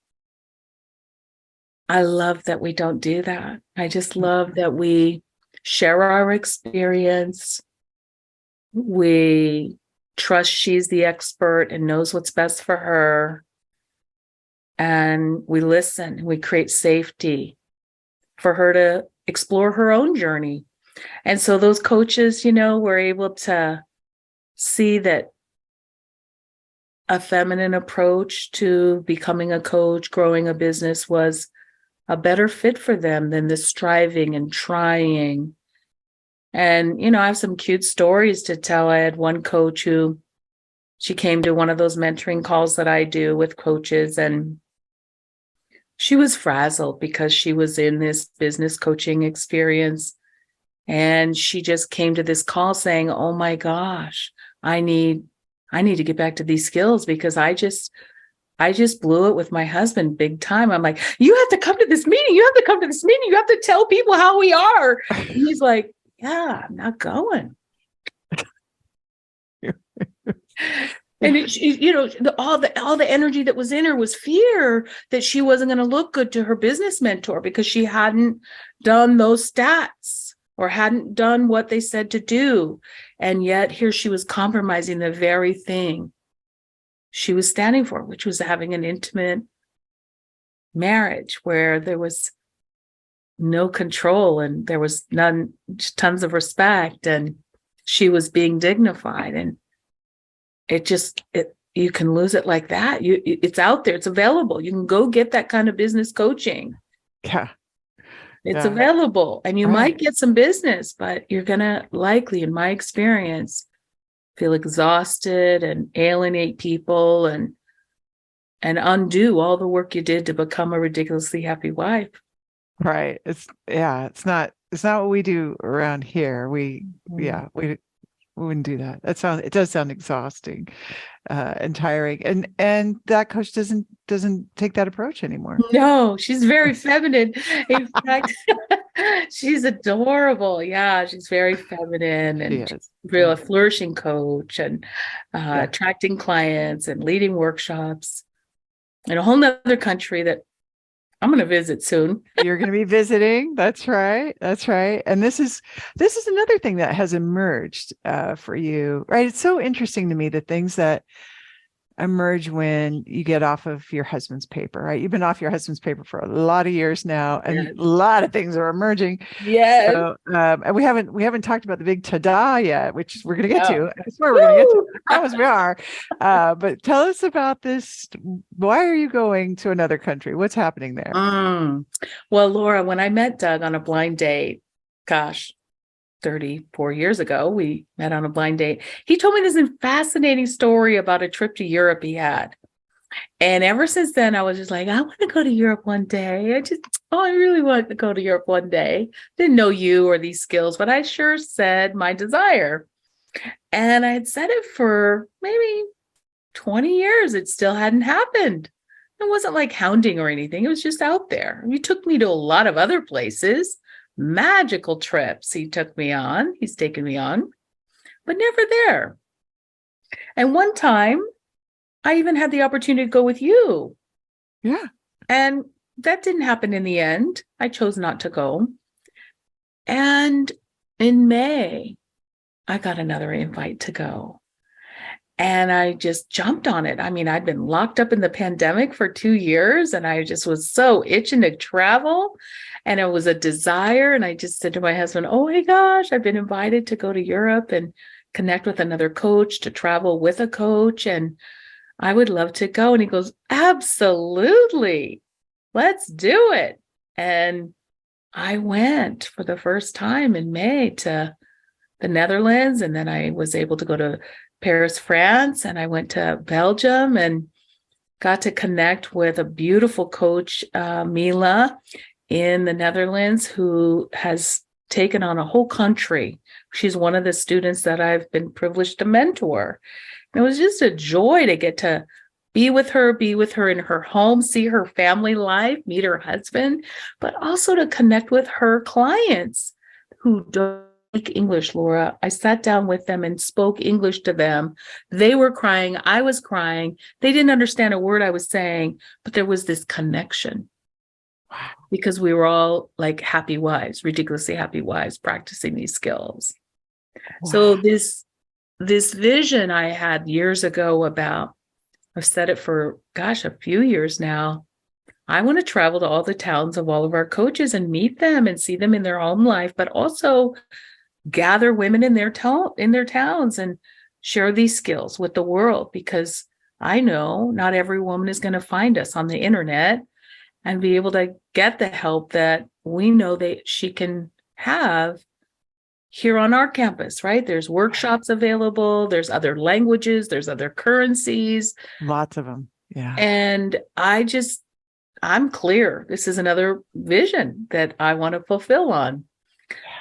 I love that we don't do that. I just love that we share our experience. We trust she's the expert and knows what's best for her. And we listen, we create safety for her to explore her own journey. And so those coaches, were able to see that a feminine approach to becoming a coach, growing a business was a better fit for them than the striving and trying. And, I have some cute stories to tell. I had one coach who, she came to one of those mentoring calls that I do with coaches, and she was frazzled because she was in this business coaching experience. And she just came to this call saying, oh my gosh, I need to get back to these skills because I just blew it with my husband big time. I'm like, you have to come to this meeting. You have to come to this meeting. You have to tell people how we are. And he's like, yeah, I'm not going. And all the energy that was in her was fear that she wasn't going to look good to her business mentor because she hadn't done those stats or hadn't done what they said to do. And yet here she was compromising the very thing she was standing for, which was having an intimate marriage where there was no control and there was tons of respect, and she was being dignified. And you can lose it like that. It's out there. It's available. You can go get that kind of business coaching. Yeah. It's available, and you might get some business, but you're going to likely, in my experience, feel exhausted and alienate people and undo all the work you did to become a ridiculously happy wife. Right. It's not what we do around here. We wouldn't do that. It does sound exhausting, and tiring. And that coach doesn't take that approach anymore. No, she's very feminine. In fact, she's adorable. Yeah, she's very feminine and a flourishing coach and attracting clients and leading workshops in a whole nother country that I'm going to visit soon. You're going to be visiting. That's right. That's right. And this is another thing that has emerged for you, right? It's so interesting to me, the things that emerge when you get off of your husband's paper, right? You've been off your husband's paper for a lot of years now, and a lot of things are emerging. Yes. So, and we haven't talked about the big ta-da yet, which we're going to get to. I swear we're going to get to. I promise we are. But tell us about this. Why are you going to another country? What's happening there? Well, Laura, when I met Doug on a blind date, 34 years ago, we met on a blind date. He told me this fascinating story about a trip to Europe he had. And ever since then, I was just like, I want to go to Europe one day. I really want to go to Europe one day. Didn't know you or these skills, but I sure said my desire. And I had said it for maybe 20 years, it still hadn't happened. It wasn't like hounding or anything. It was just out there. He took me to a lot of other places, magical trips he took me on. He's taken me on, but never there. And one time, I even had the opportunity to go with you. Yeah. And that didn't happen in the end. I chose not to go. And in May, I got another invite to go. And I just jumped on it. I mean, I'd been locked up in the pandemic for 2 years, and I just was so itching to travel. And it was a desire. And I just said to my husband, oh my gosh, I've been invited to go to Europe and connect with another coach, to travel with a coach. And I would love to go. And he goes, absolutely. Let's do it. And I went for the first time in May to the Netherlands. And then I was able to go to Paris, France, and I went to Belgium and got to connect with a beautiful coach, Mila, in the Netherlands, who has taken on a whole country. She's one of the students that I've been privileged to mentor. And it was just a joy to get to be with her in her home, see her family life, meet her husband, but also to connect with her clients who don't speak English, Laura. I sat down with them and spoke English to them. They were crying. I was crying. They didn't understand a word I was saying, but there was this connection because we were all like happy wives, ridiculously happy wives, practicing these skills. Wow. So this vision I had years ago about, I've said it for, gosh, a few years now. I want to travel to all the towns of all of our coaches and meet them and see them in their home life, but also gather women in their towns and share these skills with the world, because I know not every woman is going to find us on the internet and be able to get the help that we know that she can have here on our campus, right? There's workshops available. There's other languages. There's other currencies. Lots of them. Yeah. And I'm clear. This is another vision that I want to fulfill on.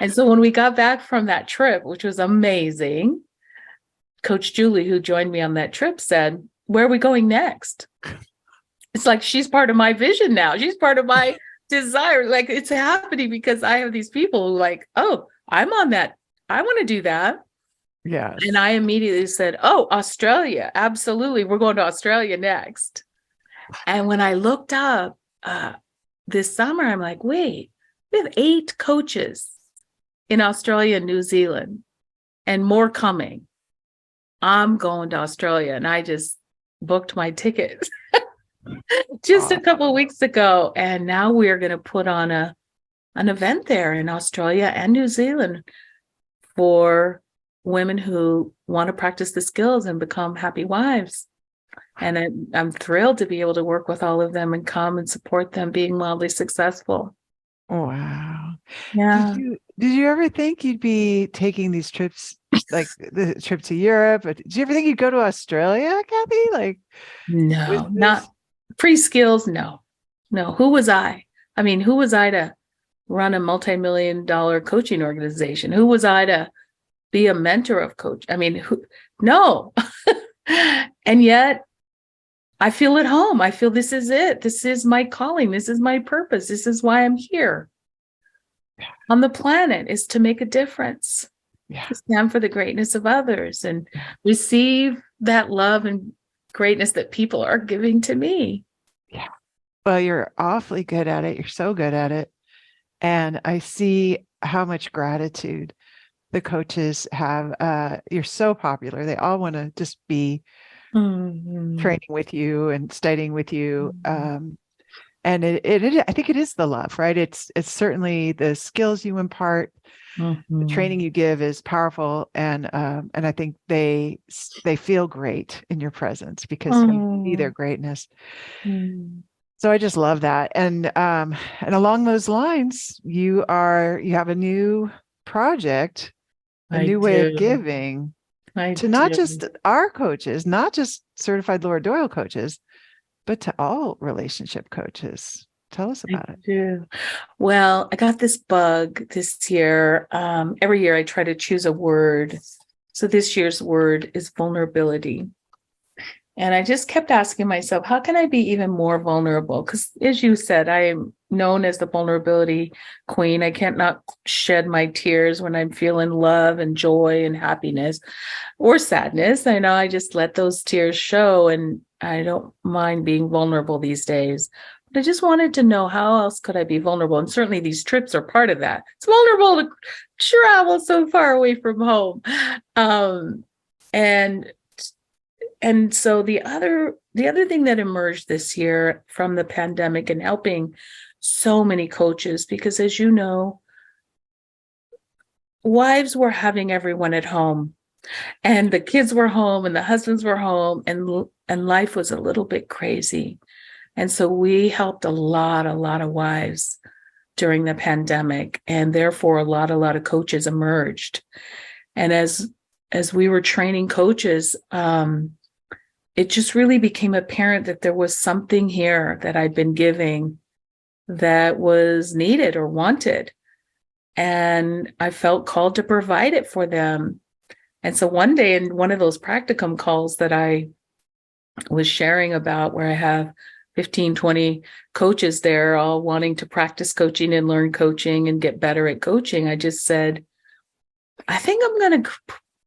And so when we got back from that trip, which was amazing, Coach Julie, who joined me on that trip, said, where are we going next? It's like, she's part of my vision now. She's part of my desire. Like, it's happening because I have these people who like, oh, I'm on that. I want to do that. Yeah. And I immediately said, oh, Australia. Absolutely. We're going to Australia next. And when I looked up this summer, I'm like, wait, we have 8 coaches in Australia and New Zealand and more coming. I'm going to Australia. And I just booked my ticket just a couple of weeks ago. And now we're going to put on an event there in Australia and New Zealand for women who want to practice the skills and become happy wives. And I'm thrilled to be able to work with all of them and come and support them being wildly successful. Wow. Yeah. Did you ever think you'd be taking these trips, like the trip to Europe? Did you ever think you'd go to Australia, Kathy? Like, no, not pre-skills. No. Who was I? I mean, who was I to run a multi-million-dollar coaching organization? Who was I to be a mentor of coach? I mean, no. And yet I feel at home. I feel this is it. This is my calling. This is my purpose. This is why I'm here on the planet, is to make a difference, to stand for the greatness of others and receive that love and greatness that people are giving to me. Yeah. Well, you're awfully good at it. You're so good at it. And I see how much gratitude the coaches have. You're so popular. They all want to just be training with you and studying with you. And I think it is the love, right? It's certainly the skills you impart. The training you give is powerful. And I think they feel great in your presence because you see their greatness. So I just love that. And along those lines, you have a new project, a new way of giving to not just our coaches, not just certified Laura Doyle coaches, but to all relationship coaches. Tell us about it. Well, I got this bug this year. Every year I try to choose a word. So this year's word is vulnerability. And I just kept asking myself, how can I be even more vulnerable? Because as you said, I am known as the vulnerability queen. I can't not shed my tears when I'm feeling love and joy and happiness or sadness. I know I just let those tears show, and I don't mind being vulnerable these days. But I just wanted to know, how else could I be vulnerable? And certainly these trips are part of that. It's vulnerable to travel so far away from home. Um, and so the other thing that emerged this year from the pandemic and helping so many coaches, because as you know, wives were having everyone at home, and the kids were home, and the husbands were home, and life was a little bit crazy. And so we helped a lot of wives during the pandemic, and therefore a lot of coaches emerged. And as we were training coaches, it just really became apparent that there was something here that I'd been giving that was needed or wanted. And I felt called to provide it for them. And so one day in one of those practicum calls that I was sharing about, where I have 15, 20 coaches there all wanting to practice coaching and learn coaching and get better at coaching, I just said, I think I'm going to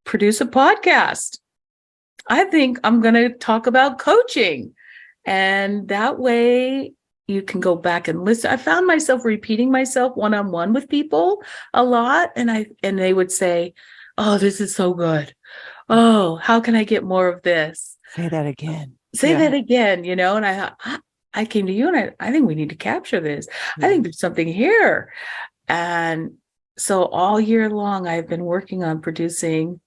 produce a podcast. I think I'm going to talk about coaching. And that way you can go back and listen. I found myself repeating myself one-on-one with people a lot. And they would say, oh, this is so good. Oh, how can I get more of this? Say that again. Say that again, and I thought, I came to you and I think we need to capture this. I think there's something here. And so all year long, I've been working on producing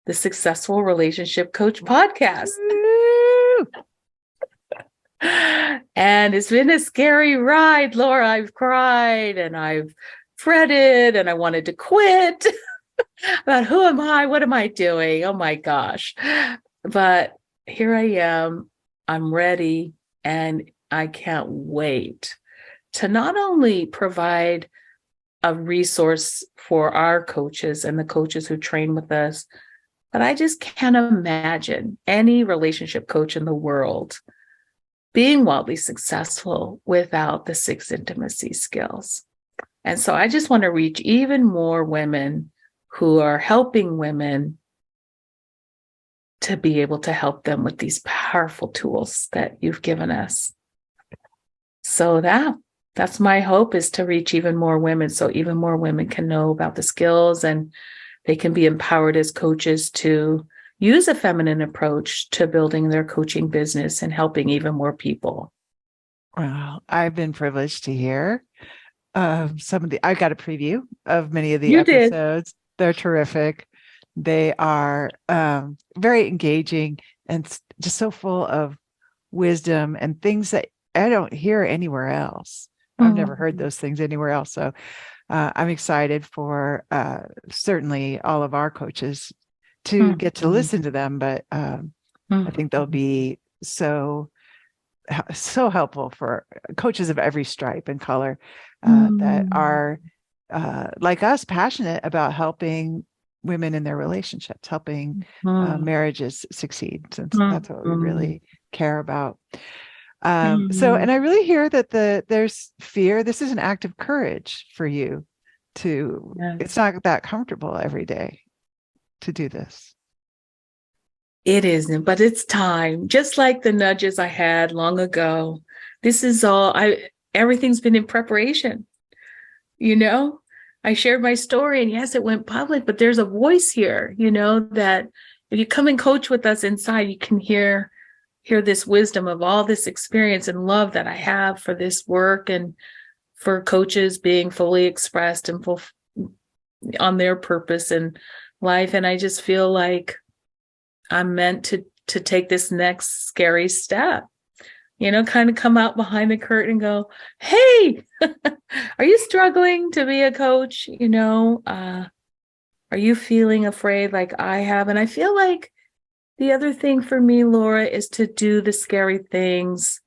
the Successful Relationship Coach podcast. And it's been a scary ride, Laura. I've cried and I've fretted and I wanted to quit about who am I? What am I doing? Oh my gosh. But here I am. I'm ready, and I can't wait to not only provide a resource for our coaches and the coaches who train with us, but I just can't imagine any relationship coach in the world being wildly successful without the 6 intimacy skills. And so I just want to reach even more women who are helping women to be able to help them with these powerful tools that you've given us. So that's my hope, is to reach even more women, so even more women can know about the skills and they can be empowered as coaches to use a feminine approach to building their coaching business and helping even more people. Well, I've been privileged to hear I got a preview of many of the episodes. They're terrific. They are very engaging and just so full of wisdom and things that I don't hear anywhere else. I've never heard those things anywhere else. So I'm excited for certainly all of our coaches to get to listen to them. But I think they'll be so helpful for coaches of every stripe and color that are like us, passionate about helping women in their relationships, helping marriages succeed, since that's what we really care about. And I really hear that there's fear. This is an act of courage for you it's not that comfortable every day to do this. It isn't, but it's time. Just like the nudges I had long ago. This is all everything's been in preparation. I shared my story, and yes, it went public, but there's a voice here, that if you come and coach with us inside, you can hear this wisdom of all this experience and love that I have for this work, and for coaches being fully expressed and full on their purpose in life. And I just feel like I'm meant to take this next scary step, kind of come out behind the curtain and go, hey, are you struggling to be a coach? Are you feeling afraid like I have? And I feel like the other thing for me, Laura, is to do the scary things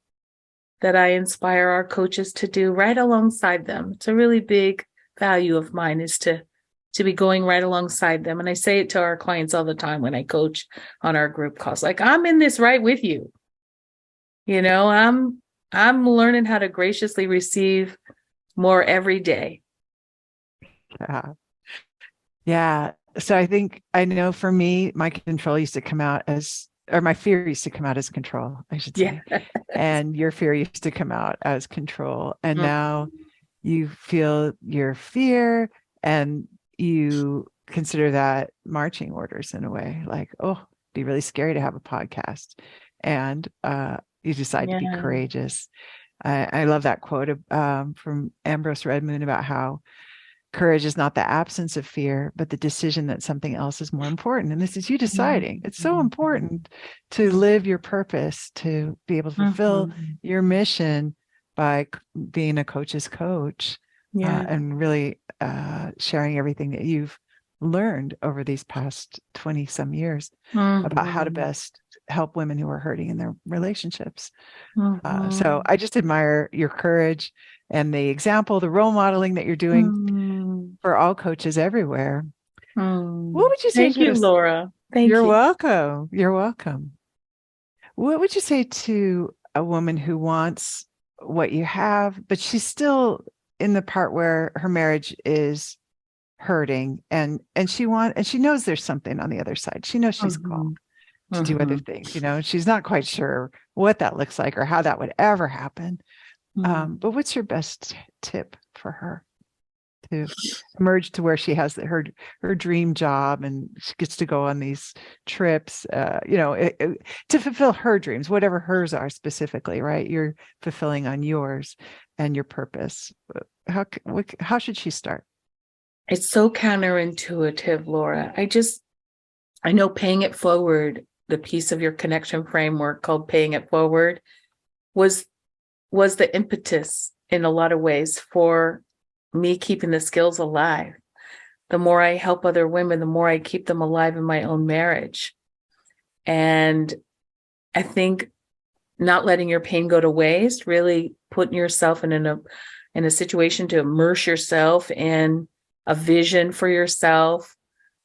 that I inspire our coaches to do right alongside them. It's a really big value of mine, is to to be going right alongside them. And I say it to our clients all the time when I coach on our group calls, like, I'm in this right with you. You know, I'm learning how to graciously receive more every day. Yeah. Yeah. So I know for me, my control used to come out as, or my fear used to come out as control, I should say. Yeah. And your fear used to come out as control. And now you feel your fear and you consider that marching orders in a way, like, oh, it'd be really scary to have a podcast. And you decide to be courageous. I love that quote from Ambrose Redmoon about how courage is not the absence of fear, but the decision that something else is more important. And this is you deciding. It's so important to live your purpose, to be able to fulfill your mission by being a coach's coach, and really sharing everything that you've learned over these past 20 some years about how to best help women who are hurting in their relationships. So I just admire your courage and the example, the role modeling that you're doing for all coaches everywhere. What would you say? Thank you, Laura. Thank you. You're welcome. You're welcome. What would you say to a woman who wants what you have, but she's still in the part where her marriage is hurting and she knows there's something on the other side. She knows she's called to do other things, you know, she's not quite sure what that looks like or how that would ever happen. But what's your best tip for her to emerge to where she has her dream job and she gets to go on these trips, to fulfill her dreams, whatever hers are specifically, right? You're fulfilling on yours and your purpose. How should she start? It's so counterintuitive, Laura. I know paying it forward, the piece of your connection framework called paying it forward was the impetus in a lot of ways for me keeping the skills alive. The more I help other women, the more I keep them alive in my own marriage. And I think not letting your pain go to waste, really putting yourself in a situation to immerse yourself in a vision for yourself.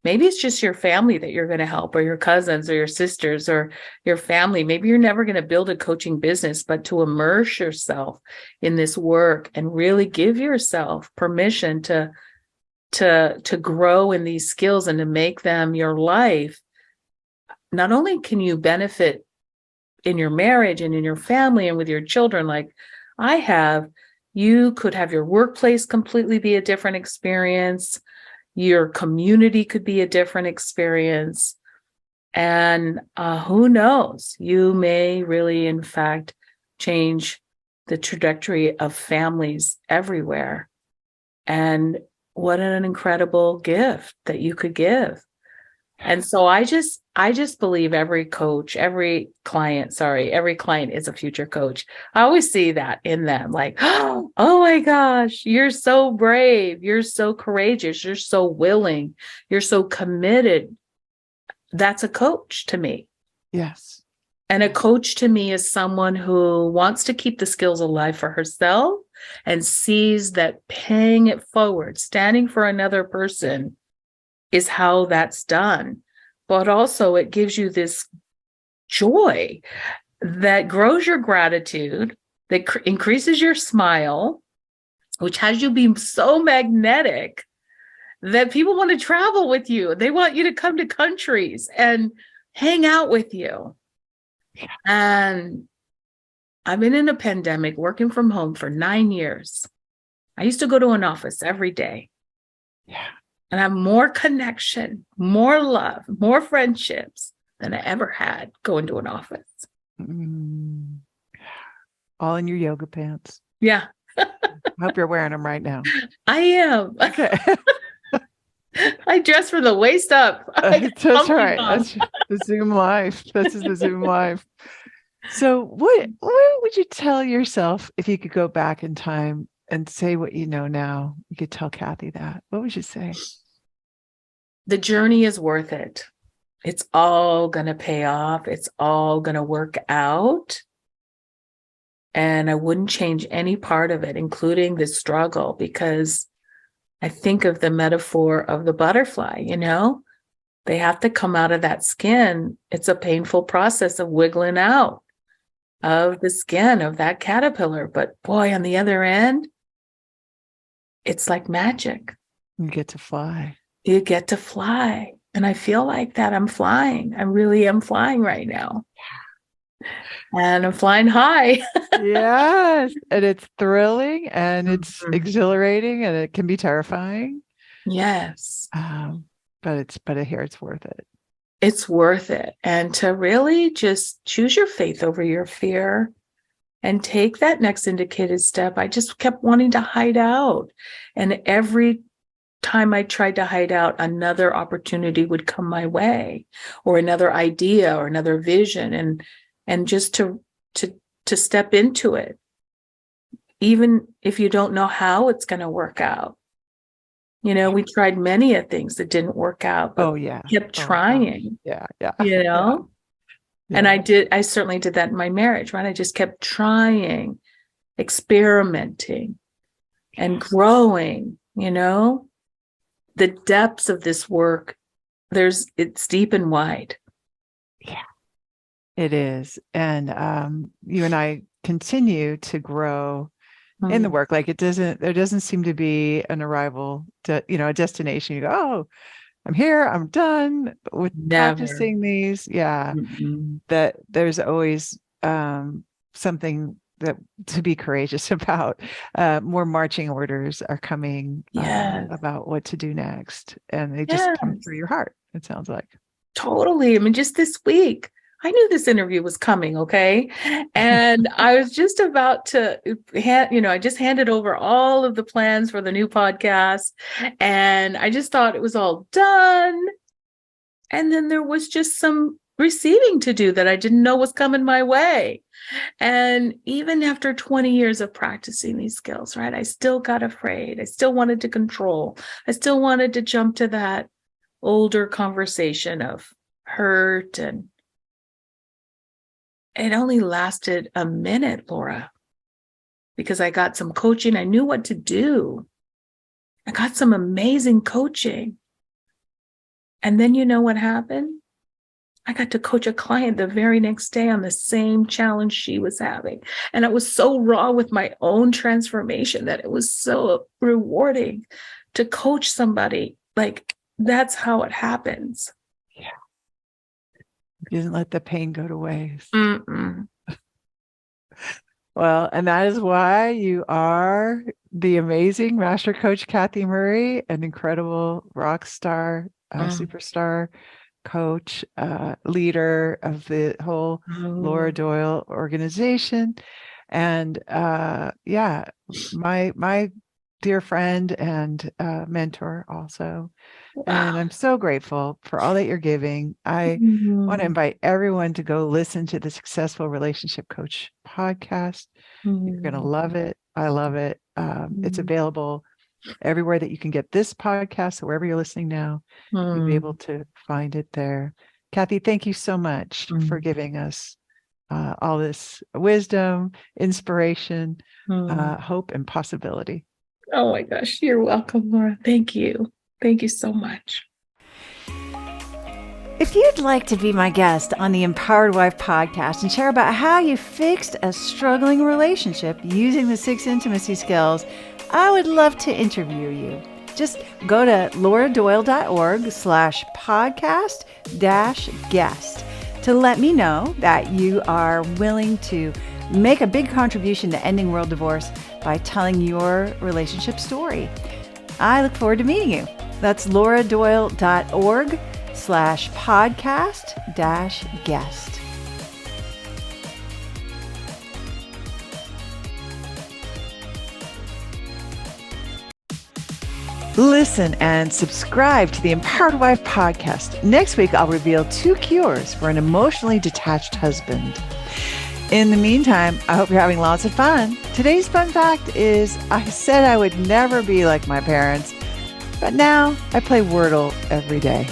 Maybe it's just your family that you're going to help, or your cousins or your sisters or your family. Maybe you're never going to build a coaching business, but to immerse yourself in this work and really give yourself permission to grow in these skills and to make them your life. Not only can you benefit in your marriage and in your family and with your children, like I have, you could have your workplace completely be a different experience. Your community could be a different experience. And who knows, you may really, in fact, change the trajectory of families everywhere. And what an incredible gift that you could give. And so I just believe every client is a future coach. I always see that in them, like, oh my gosh, you're so brave. You're so courageous. You're so willing. You're so committed. That's a coach to me. Yes. And a coach to me is someone who wants to keep the skills alive for herself and sees that paying it forward, standing for another person, is how that's done. But also it gives you this joy that grows your gratitude, that increases your smile, which has you be so magnetic that people want to travel with you. They want you to come to countries and hang out with you. Yeah. And I've been in a pandemic working from home for 9 years. I used to go to an office every day. Yeah. And I have more connection, more love, more friendships than I ever had going to an office. All in your yoga pants. Yeah. I hope you're wearing them right now. I am. Okay. I dress from the waist up. That's right. That's the Zoom life. This is the Zoom life. So what would you tell yourself if you could go back in time and say what you know now? You could tell Kathy that. What would you say? The journey is worth it. It's all going to pay off. It's all going to work out. And I wouldn't change any part of it, including the struggle, because I think of the metaphor of the butterfly, they have to come out of that skin. It's a painful process of wiggling out of the skin of that caterpillar. But boy, on the other end, it's like magic. You get to fly. You get to fly. And I feel like that I'm flying. I really am flying right now. And I'm flying high. Yes. And it's thrilling and it's exhilarating and it can be terrifying. Yes. But I hear it's worth it. It's worth it. And to really just choose your faith over your fear and take that next indicated step. I just kept wanting to hide out. And every time I tried to hide out, another opportunity would come my way, or another idea or another vision. And just to step into it, even if you don't know how it's going to work out. We tried many of things that didn't work out, but kept trying. Yeah. And I certainly did that in my marriage, right? I just kept trying, experimenting, and growing, The depths of this work, it's deep and wide. Yeah, it is. And you and I continue to grow in the work. Like there doesn't seem to be an arrival to, a destination. You go, oh, I'm here, I'm done with practicing these. Yeah. Mm-hmm. That there's always something that to be courageous about. More marching orders are coming about what to do next. And they just come through your heart, it sounds like. Totally. I mean, just this week, I knew this interview was coming, okay? And I was just about to, I just handed over all of the plans for the new podcast. And I just thought it was all done. And then there was just some receiving to do that I didn't know was coming my way. And even after 20 years of practicing these skills, right, I still got afraid. I still wanted to control. I still wanted to jump to that older conversation of hurt, and it only lasted a minute, Laura, because I got some coaching. I knew what to do. I got some amazing coaching. And then you know what happened? I got to coach a client the very next day on the same challenge she was having. And I was so raw with my own transformation that it was so rewarding to coach somebody. Like, that's how it happens. Yeah. You didn't let the pain go to waste. Well, and that is why you are the amazing Master Coach Kathy Murray, an incredible rock star, superstar coach, leader of the whole Laura Doyle organization. And my dear friend and mentor also. Wow. And I'm so grateful for all that you're giving. I want to invite everyone to go listen to the Successful Relationship Coach podcast. You're going to love it. I love it. It's available everywhere that you can get this podcast. So wherever you're listening now, you'll be able to find it there. Kathy, thank you so much for giving us all this wisdom, inspiration, hope, and possibility. Oh my gosh, you're welcome, Laura. Thank you. Thank you so much. If you'd like to be my guest on the Empowered Wife podcast and share about how you fixed a struggling relationship using the 6 intimacy skills, I would love to interview you. Just go to lauradoyle.org/podcast-guest to let me know that you are willing to make a big contribution to ending world divorce by telling your relationship story. I look forward to meeting you. That's lauradoyle.org/podcast-guest. Listen and subscribe to the Empowered Wife podcast. Next week, I'll reveal 2 cures for an emotionally detached husband. In the meantime, I hope you're having lots of fun. Today's fun fact is I said I would never be like my parents, but now I play Wordle every day.